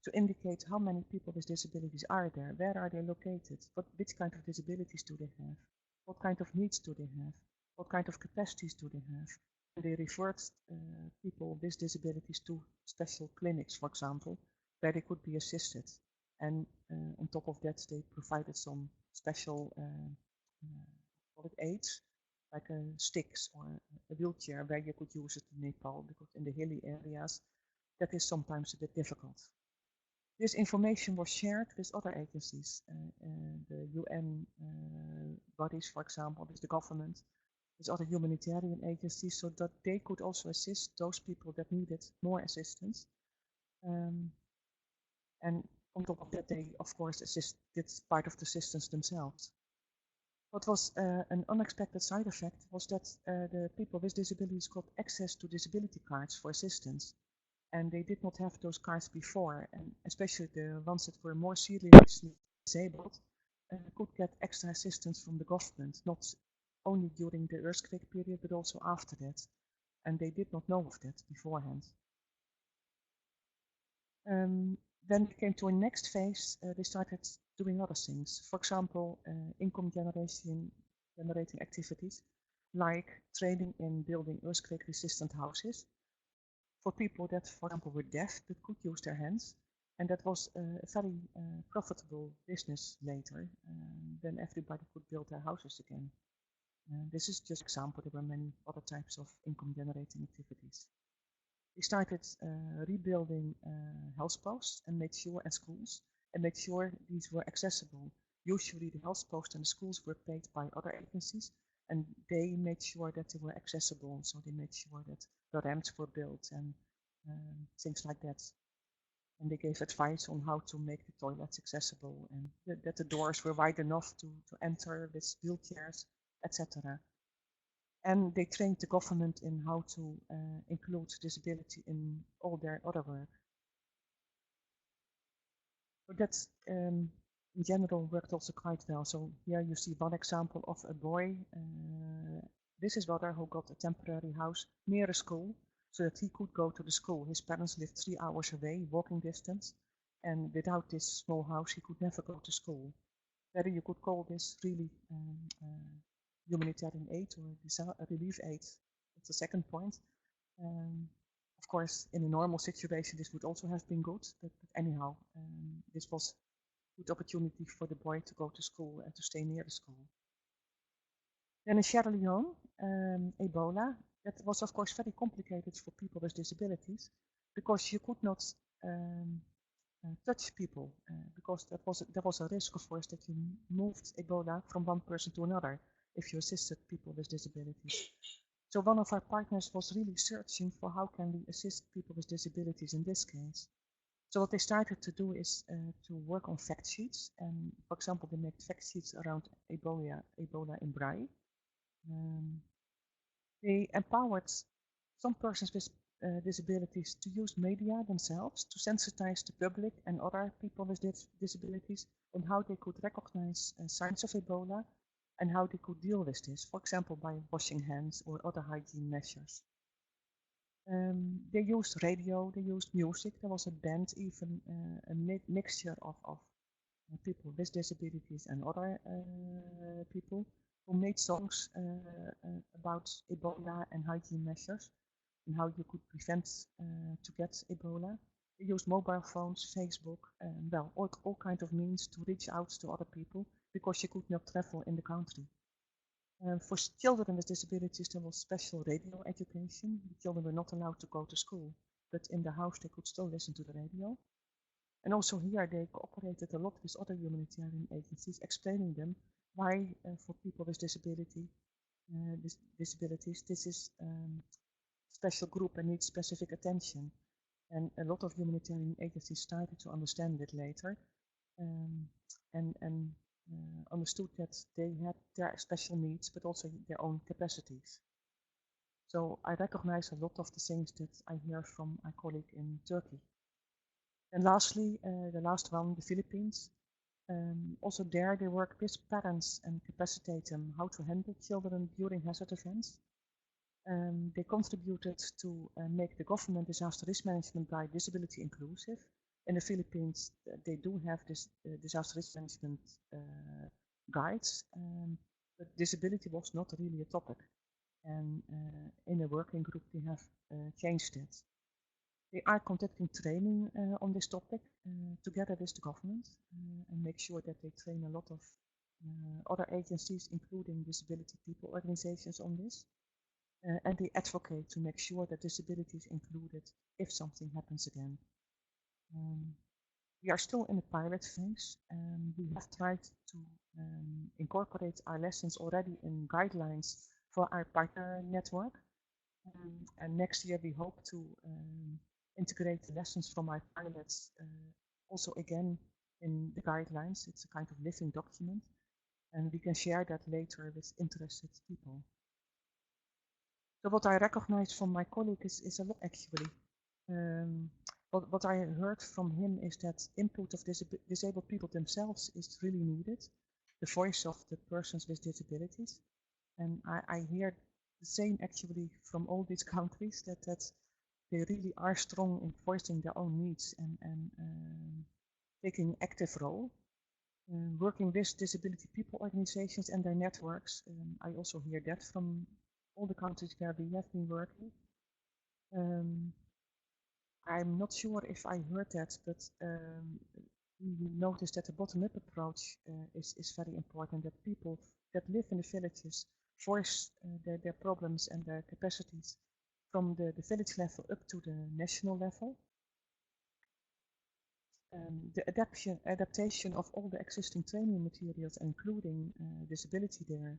to indicate how many people with disabilities are there, where are they located, which kind of disabilities do they have, what kind of needs do they have, what kind of capacities do they have. And they referred people with disabilities to special clinics, for example, where they could be assisted. And on top of that, they provided some special aids, like sticks or a wheelchair where you could use it in Nepal, because in the hilly areas, that is sometimes a bit difficult. This information was shared with other agencies, the UN bodies, for example, with the government, with other humanitarian agencies, so that they could also assist those people that needed more assistance. And on top of that, they, of course, did part of the assistance themselves. What was an unexpected side effect was that the people with disabilities got access to disability cards for assistance. And they did not have those cards before, and especially the ones that were more seriously disabled could get extra assistance from the government, not only during the earthquake period, but also after that. And they did not know of that beforehand. Then we came to a next phase. They started doing other things. For example, income generating activities, like training in building earthquake-resistant houses for people that, for example, were deaf but could use their hands. And that was a very profitable business later. Then everybody could build their houses again. This is just an example. There were many other types of income-generating activities. We started rebuilding health posts and made sure, and schools, and made sure these were accessible. Usually the health posts and the schools were paid by other agencies, and they made sure that they were accessible. So they made sure that the ramps were built and things like that. And they gave advice on how to make the toilets accessible, and that the doors were wide enough to enter with wheelchairs, etc. And they trained the government in how to include disability in all their other work. So that's in general worked also quite well. So here you see one example of a boy, this is brother, who got a temporary house near a school so that he could go to the school. His parents lived 3 hours away, walking distance, and without this small house he could never go to school. Whether you could call this really humanitarian aid or relief aid, that's the second point. Of course, in a normal situation, this would also have been good, but anyhow, this was a good opportunity for the boy to go to school and to stay near the school. Then in Sierra Leone, Ebola, that was of course very complicated for people with disabilities because you could not touch people because there was a risk, of course, that you moved Ebola from one person to another if you assisted people with disabilities. So one of our partners was really searching for how can we assist people with disabilities in this case. So what they started to do is to work on fact sheets. And for example, they made fact sheets around Ebola in Braille. They empowered some persons with disabilities to use media themselves to sensitize the public and other people with disabilities on how they could recognize signs of Ebola and how they could deal with this, for example, by washing hands or other hygiene measures. They used radio, they used music. There was a band, even a mixture of people with disabilities and other people who made songs about Ebola and hygiene measures and how you could prevent to get Ebola. They used mobile phones, Facebook, well, all kinds of means to reach out to other people because you could not travel in the country. For children with disabilities, there was special radio education. The children were not allowed to go to school, but in the house they could still listen to the radio. And also here they cooperated a lot with other humanitarian agencies, explaining them why for people with disabilities, this is a special group and needs specific attention. And a lot of humanitarian agencies started to understand it later and understood that they had their special needs, but also their own capacities. So I recognize a lot of the things that I hear from my colleague in Turkey. And lastly, the last one, the Philippines. Also there they work with parents and capacitate them how to handle children during hazard events. They contributed to make the government disaster risk management guide disability inclusive. In the Philippines, they do have this disaster risk management guides, but disability was not really a topic. And in a working group, they have changed it. They are conducting training on this topic together with the government and make sure that they train a lot of other agencies, including disability people organizations on this. And they advocate to make sure that disability is included if something happens again. We are still in the pilot phase. We have tried to incorporate our lessons already in guidelines for our partner network. And next year we hope to integrate the lessons from our pilots also again in the guidelines. It's a kind of living document, and we can share that later with interested people. So what I recognize from my colleague is a lot actually. What I heard from him is that input of disabled people themselves is really needed, the voice of the persons with disabilities. And I hear the same actually from all these countries, that they really are strong in voicing their own needs and taking an active role. Working with disability people organizations and their networks. I also hear that from all the countries where we have been working. I'm not sure if I heard that, but we noticed that the bottom-up approach is very important, that people that live in the villages voice their problems and their capacities from the village level up to the national level. The adaptation of all the existing training materials, including disability there,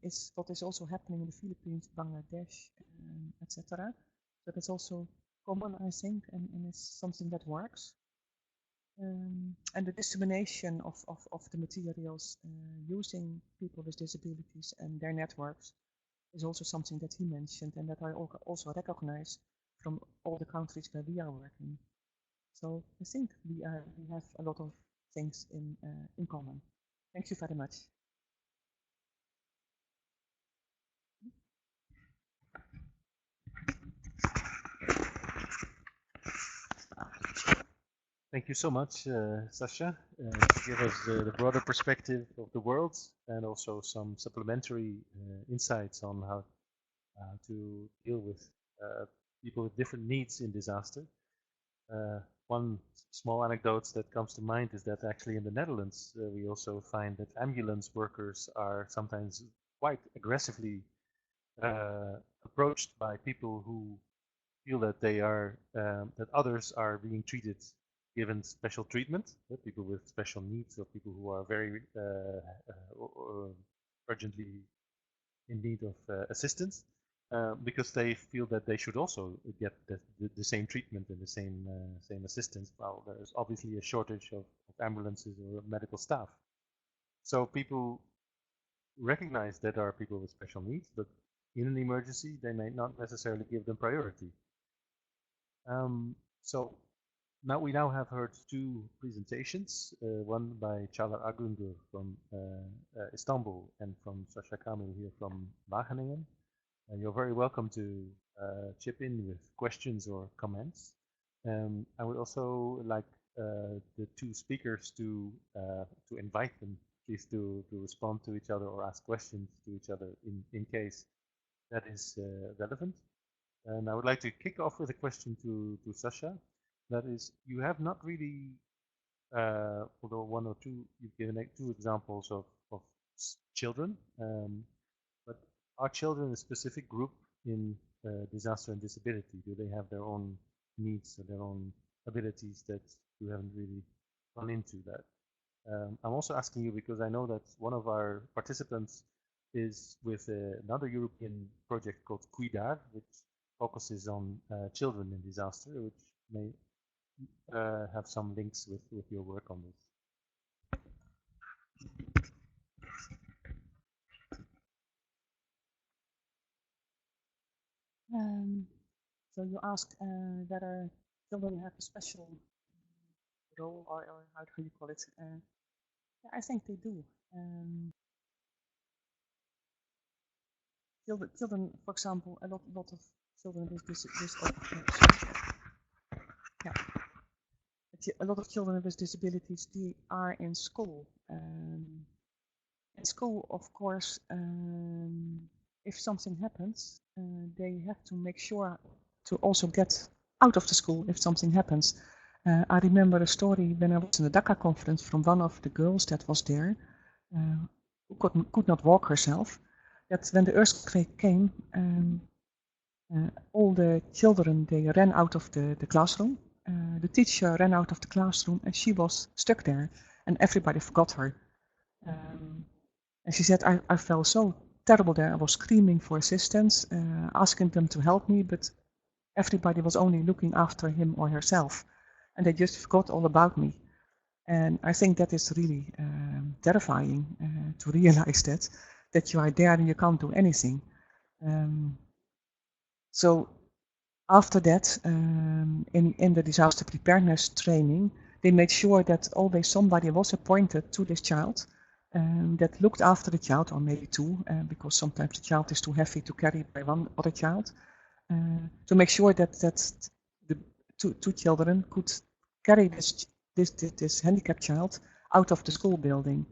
is what is also happening in the Philippines, Bangladesh, etc. So that's also common, I think, and is something that works. And the dissemination of the materials using people with disabilities and their networks is also something that he mentioned and that I also recognize from all the countries where we are working. So I think we have a lot of things in common. Thank you very much. Thank you so much, Sasja, to give us the broader perspective of the world and also some supplementary insights on how to deal with people with different needs in disaster. One small anecdote that comes to mind is that actually in the Netherlands, we also find that ambulance workers are sometimes quite aggressively approached by people who feel that they are that others are being treated, given special treatment, people with special needs or people who are very urgently in need of assistance, because they feel that they should also get the same treatment and the same assistance. Well, there's obviously a shortage of ambulances or medical staff. So people recognize that there are people with special needs, but in an emergency, they may not necessarily give them priority. So now we have heard two presentations, one by Caglar Akgüngör from Istanbul and from Sasja Kamil here from Wageningen. And you're very welcome to chip in with questions or comments. I would also like the two speakers to invite them, please, to respond to each other or ask questions to each other in case that is relevant. And I would like to kick off with a question to Sasja. That is, you have not really, although one or two, you've given two examples of children, but are children a specific group in disaster and disability? Do they have their own needs or their own abilities that you haven't really run into that? I'm also asking you because I know that one of our participants is with another European project called Keynote, which focuses on children in disaster, which may have some links with your work on this. So you asked whether children have a special role, or how do you call it? Yeah, I think they do. Children, for example, a lot of children with a lot of children with disabilities, they are in school. In school, of course, if something happens, they have to make sure to also get out of the school if something happens. I remember a story when I was in the Dhaka conference from one of the girls that was there, who could not walk herself, that when the earthquake came, all the children, they ran out of the classroom. The teacher ran out of the classroom and she was stuck there and everybody forgot her. And she said, I felt so terrible there. I was screaming for assistance, asking them to help me, but everybody was only looking after him or herself. And they just forgot all about me. And I think that is really terrifying to realize that you are there and you can't do anything. So after that, in the disaster preparedness training, they made sure that always somebody was appointed to this child that looked after the child, or maybe two, because sometimes the child is too heavy to carry by one other child, to make sure that the two children could carry this handicapped child out of the school building.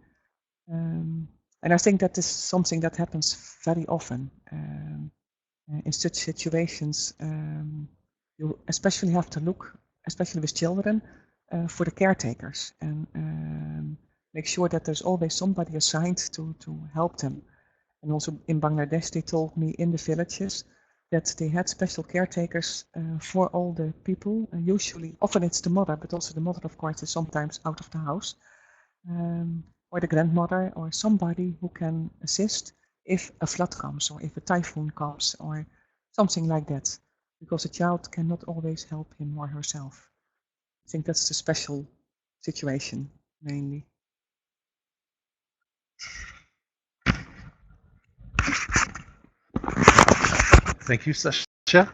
And I think that is something that happens very often. In such situations, you especially have to look, especially with children, for the caretakers and make sure that there's always somebody assigned to help them. And also in Bangladesh, they told me in the villages that they had special caretakers for all the people. Usually, often it's the mother, but also the mother, of course, is sometimes out of the house, or the grandmother, or somebody who can assist if a flood comes, or if a typhoon comes, or something like that, because the child cannot always help him or herself. I think that's the special situation, mainly. Thank you, Sasja.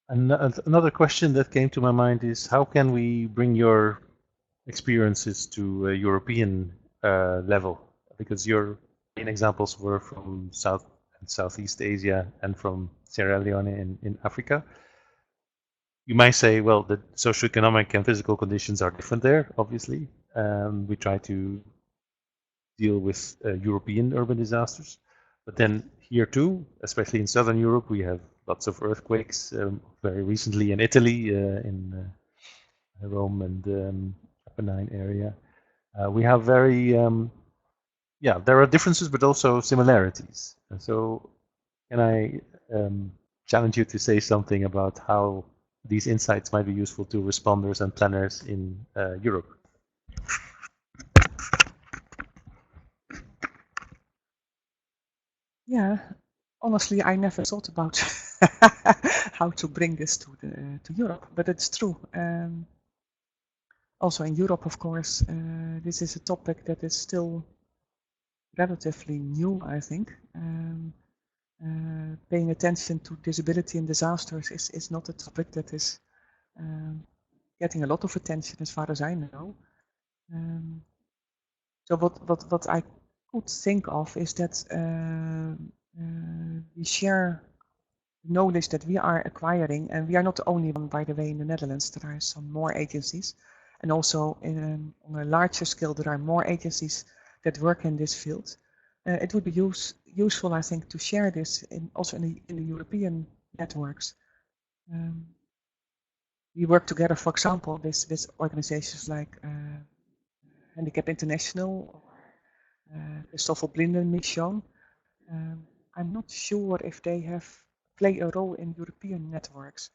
Another question that came to my mind is, how can we bring your experiences to a European level, because your main examples were from South and Southeast Asia and from Sierra Leone in Africa. You might say, well, the socioeconomic and physical conditions are different there, obviously. We try to deal with European urban disasters. But then here too, especially in Southern Europe, we have lots of earthquakes. Very recently in Italy, in Rome and Apennine area. We have very, yeah, there are differences, but also similarities. And so can I challenge you to say something about how these insights might be useful to responders and planners in Europe? Yeah, honestly, I never thought about how to bring this to Europe, but it's true. Also in Europe, of course, this is a topic that is still relatively new, I think. Paying attention to disability and disasters is not a topic that is getting a lot of attention as far as I know. So what I could think of is that we share knowledge that we are acquiring, and we are not the only one, by the way, in the Netherlands. There are some more agencies, and also on a larger scale, there are more agencies that work in this field. It would be useful, I think, to share this also in the European networks. We work together, for example, with organizations like Handicap International, the Stoffel Blinden Mission. I'm not sure if they play a role in European networks,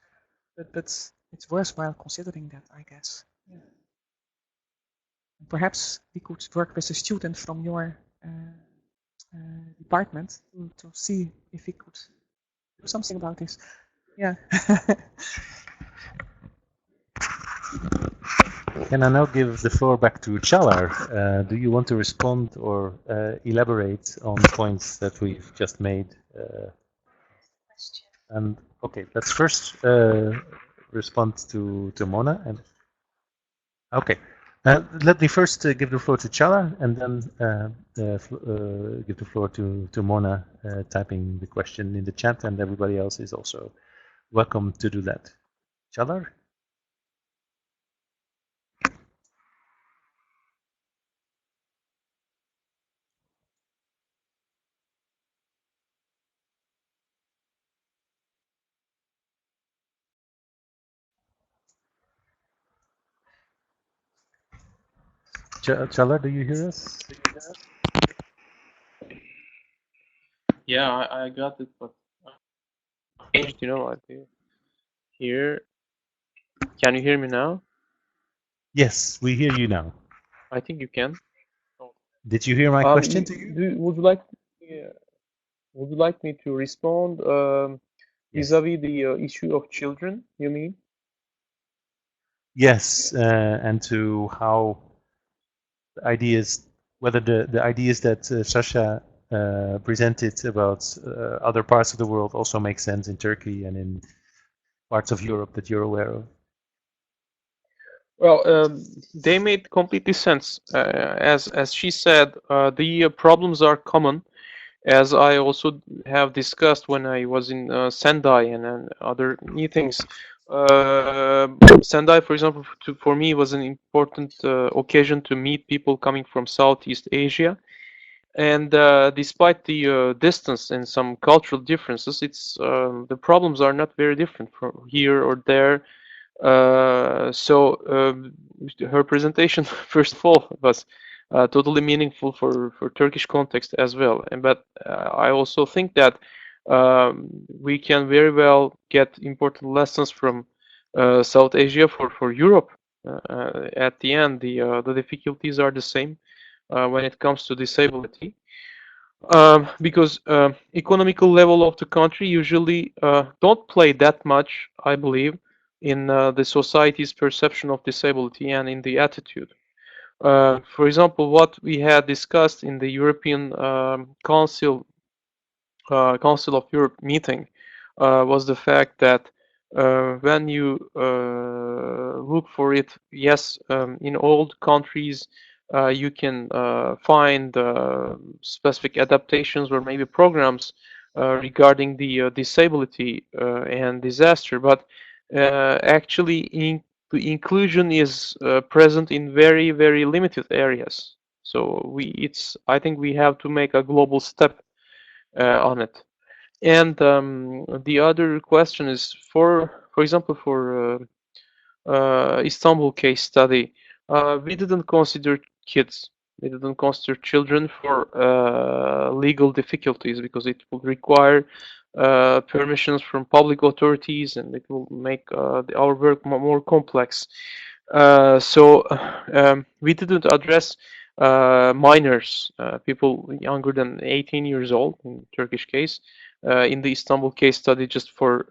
but it's worthwhile considering that, I guess. Yeah. Perhaps we could work with a student from your department to see if we could do something about this. Yeah. Can I now give the floor back to Caglar? Do you want to respond or elaborate on points that we've just made? And okay, let's first respond to Mona. And okay, let me first give the floor to Caglar, and then give the floor to Mona, typing the question in the chat, and everybody else is also welcome to do that. Caglar? Caglar, do you hear us? Yeah, I got it, but you know, I here. Can you hear me now? Yes, we hear you now. I think you can. Did you hear my question to you? Would you like me to respond vis-a-vis the issue of children, you mean? Yes, and to how the ideas, whether the ideas that Sasja presented about other parts of the world also make sense in Turkey and in parts of Europe that you're aware of. Well, they made completely sense. As she said, the problems are common, as I also have discussed when I was in Sendai and other meetings. Sendai, for example, for me was an important occasion to meet people coming from Southeast Asia. And despite the distance and some cultural differences, it's the problems are not very different from here or there. So her presentation, first of all, was totally meaningful for Turkish context as well. But I also think that we can very well get important lessons from South Asia for Europe. At the end, the difficulties are the same when it comes to disability. Because economical level of the country usually don't play that much, I believe, in the society's perception of disability and in the attitude. For example, what we had discussed in the European Council of Europe meeting was the fact that when you look for it, yes, in old countries, you can find specific adaptations or maybe programs regarding the disability and disaster, but actually the inclusion is present in very, very limited areas. So I think we have to make a global step on it. And the other question is for example, for Istanbul case study, we didn't consider kids. We didn't consider children for legal difficulties because it will require permissions from public authorities and it will make our work more complex. So we didn't address minors, people younger than 18 years old in Turkish case, in the Istanbul case study, just for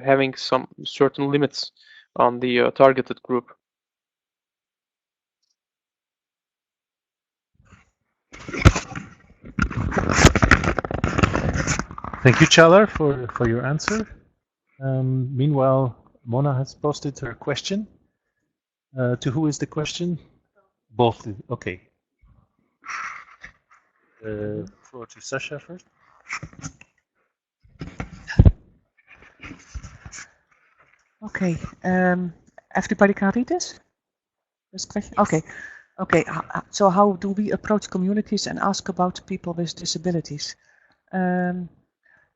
having some certain limits on the targeted group. Thank you, Caglar, for your answer. Meanwhile, Mona has posted her question. To who is the question? Both. Okay. Floor to Sasja first. Okay. Everybody can read this? This question? Okay. Okay. So how do we approach communities and ask about people with disabilities?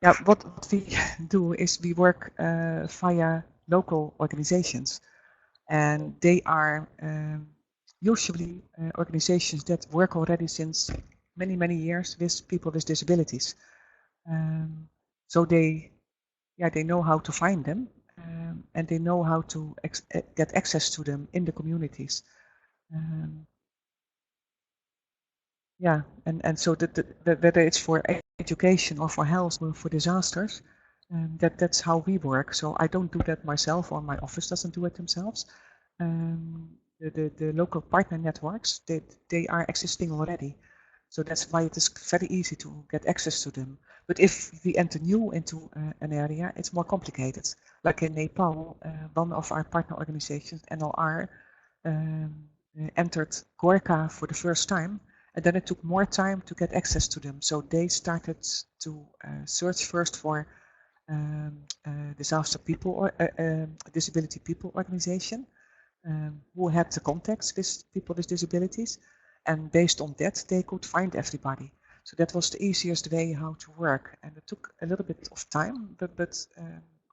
Yeah, what we do is we work via local organizations, and they are usually organizations that work already since many, many years with people with disabilities. So they know how to find them, and they know how to get access to them in the communities. Yeah, and so whether it's for education or for health or for disasters, that's how we work. So I don't do that myself, or my office doesn't do it themselves. The local partner networks, they are existing already. So that's why it is very easy to get access to them. But if we enter new into an area, it's more complicated. Like in Nepal, one of our partner organizations, NLR, entered Gorkha for the first time, and then it took more time to get access to them. So they started to search first for disaster people or disability people organization who had the contacts with people with disabilities, and based on that they could find everybody. So that was the easiest way how to work, and it took a little bit of time, but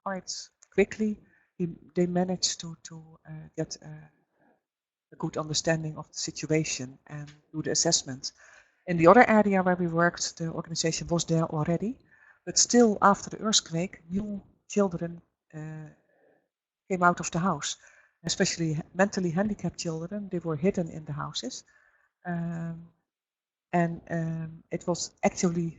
quite quickly they managed to get a good understanding of the situation and do the assessment. In the other area where we worked, the organization was there already, but still after the earthquake, new children came out of the house, especially mentally handicapped children. They were hidden in the houses. And it was actually,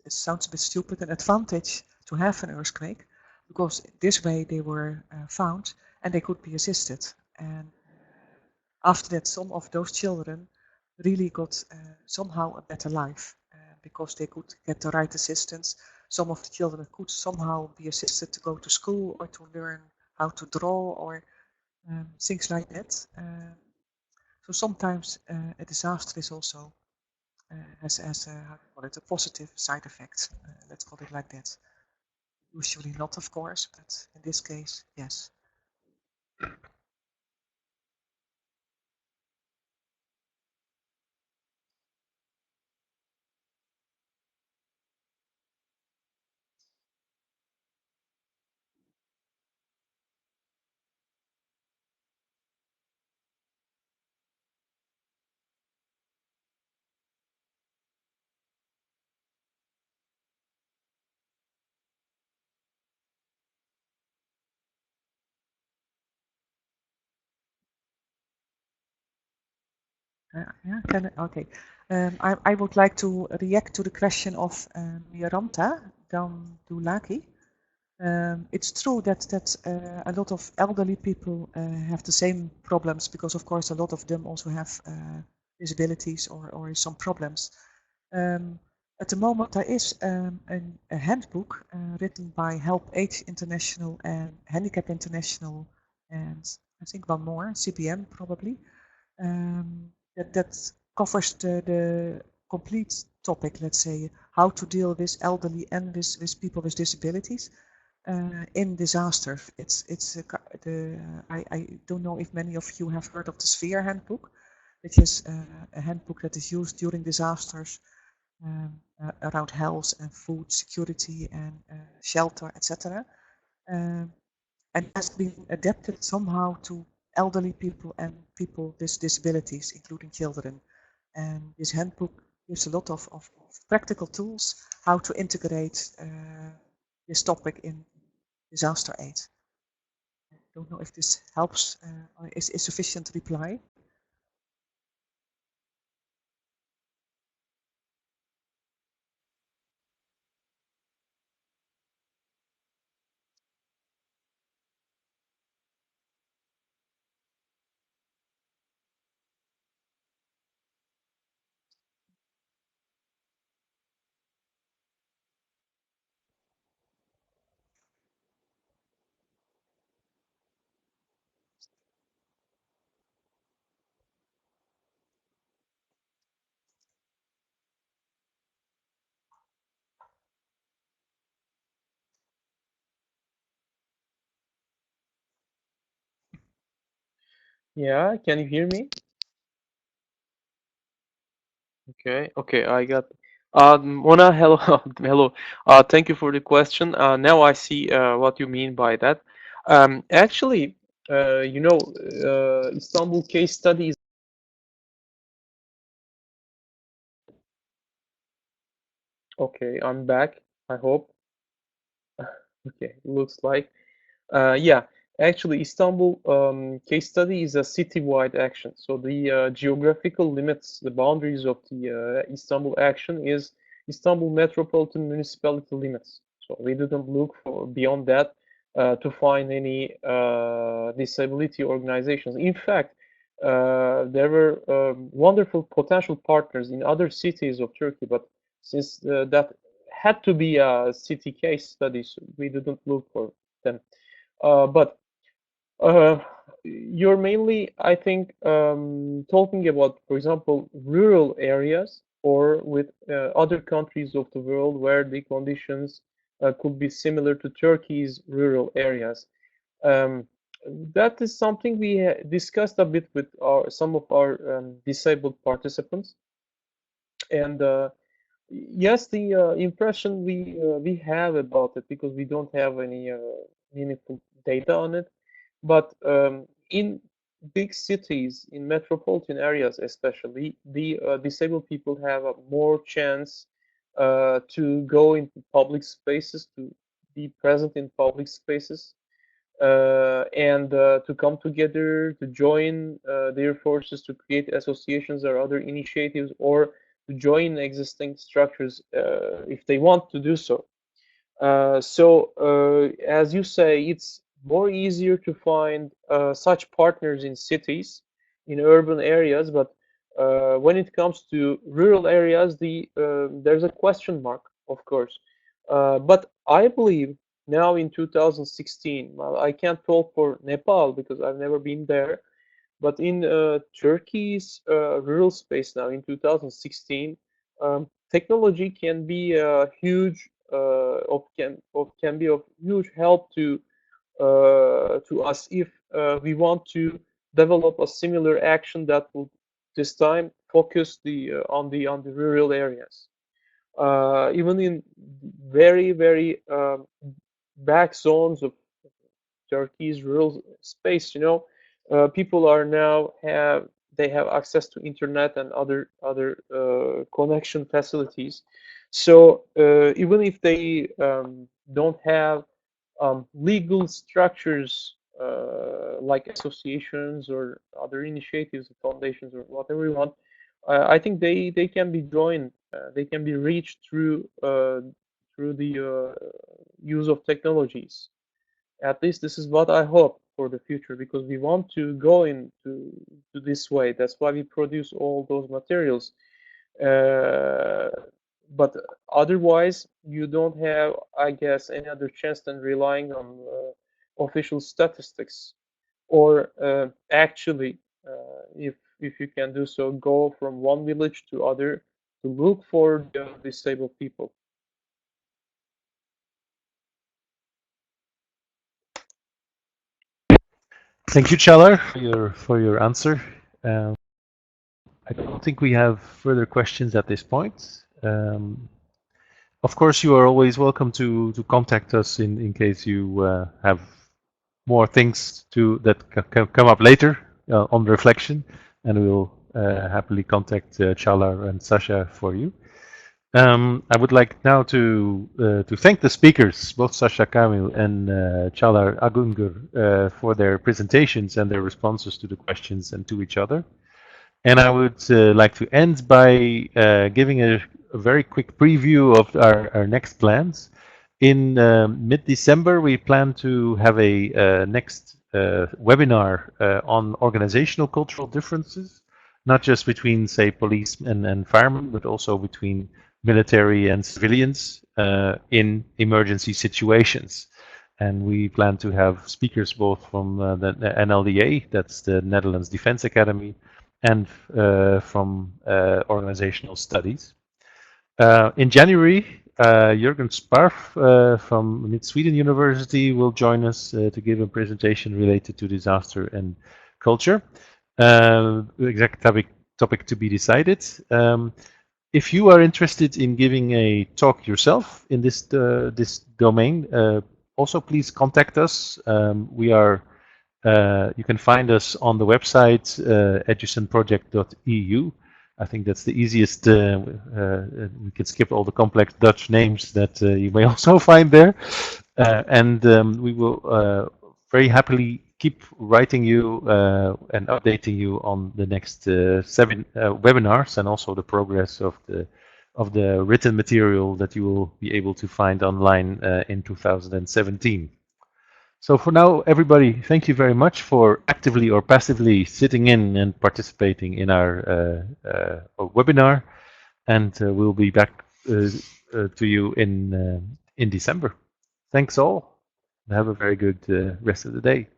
it sounds a bit stupid, an advantage to have an earthquake, because this way they were found and they could be assisted. And after that, some of those children really got somehow a better life because they could get the right assistance. Some of the children could somehow be assisted to go to school or to learn how to draw or things like that. So sometimes a disaster is also has a positive side effect. Let's call it like that. Usually not, of course, but in this case, yes. Yeah, okay. I would like to react to the question of Miranda Gandulaki. It's true that a lot of elderly people have the same problems because, of course, a lot of them also have disabilities or some problems. At the moment, there is a handbook written by Help Age International and Handicap International, and I think one more, CPM probably, that covers the complete topic, let's say, how to deal with elderly and with people with disabilities in disaster. I don't know if many of you have heard of the Sphere handbook, which is a handbook that is used during disasters around health and food security and shelter, etc. And has been adapted somehow to elderly people and people with disabilities, including children. And this handbook gives a lot of practical tools how to integrate this topic in disaster aid. I don't know if this helps or is sufficient reply. Yeah, can you hear me? Okay, I got. Mona, hello, hello. Thank you for the question. Now I see what you mean by that. Actually, Istanbul case study is. Okay, I'm back. I hope. Okay, looks like. Yeah, actually, Istanbul case study is a citywide action. So the geographical limits, the boundaries of the Istanbul action is Istanbul metropolitan municipality limits. So we didn't look for beyond that to find any disability organizations. In fact, there were wonderful potential partners in other cities of Turkey, but since that had to be a city case study, so we didn't look for them. But uh, you're mainly, I think, talking about, for example, rural areas or with other countries of the world where the conditions could be similar to Turkey's rural areas. Um, that is something we discussed a bit with some of our disabled participants, and yes, the impression we have about it, because we don't have any meaningful data on it, but in big cities, in metropolitan areas especially, the disabled people have a more chance to go into public spaces, to be present in public spaces, and to come together, to join their forces, to create associations or other initiatives, or to join existing structures if they want to do so. As you say, it's more easier to find such partners in cities, in urban areas, but when it comes to rural areas, there's a question mark, of course. But I believe now in 2016, well, I can't talk for Nepal because I've never been there, but in Turkey's rural space now in 2016, technology can be a huge can be of huge help to us if we want to develop a similar action that will this time focus on the rural areas. Even in very back zones of Turkey's rural space, people are now have access to internet and other connection facilities. So even if they don't have legal structures like associations or other initiatives, foundations, or whatever you want, I think they can be joined, they can be reached through the use of technologies. At least this is what I hope for the future, because we want to go into to this way. That's why we produce all those materials. Uh, but otherwise you don't have, I guess, any other chance than relying on official statistics, or actually, if you can do so, go from one village to other to look for the disabled people. Thank you, Caglar, for your answer. I don't think we have further questions at this point. Of course, you are always welcome to contact us in case you have more things that can come up later on reflection, and we will happily contact Caglar and Sasja for you. I would like now to thank the speakers, both Sasja, Kamil, and Caglar Akgüngör, for their presentations and their responses to the questions and to each other. And I would like to end by giving a very quick preview of our next plans. In mid-December, we plan to have a next webinar on organizational cultural differences, not just between, say, police and firemen, but also between military and civilians in emergency situations. And we plan to have speakers both from the NLDA, that's the Netherlands Defense Academy, and from organizational studies. In January, Jürgen Sparf from Mid-Sweden University will join us to give a presentation related to disaster and culture. The exact topic to be decided. If you are interested in giving a talk yourself in this domain, also please contact us. You can find us on the website educenproject.eu. I think that's the easiest. We can skip all the complex Dutch names that you may also find there, and we will very happily keep writing you and updating you on the next 7 webinars, and also the progress of the written material that you will be able to find online in 2017. So for now, everybody, thank you very much for actively or passively sitting in and participating in our webinar, and we'll be back to you in December. Thanks all, and have a very good rest of the day.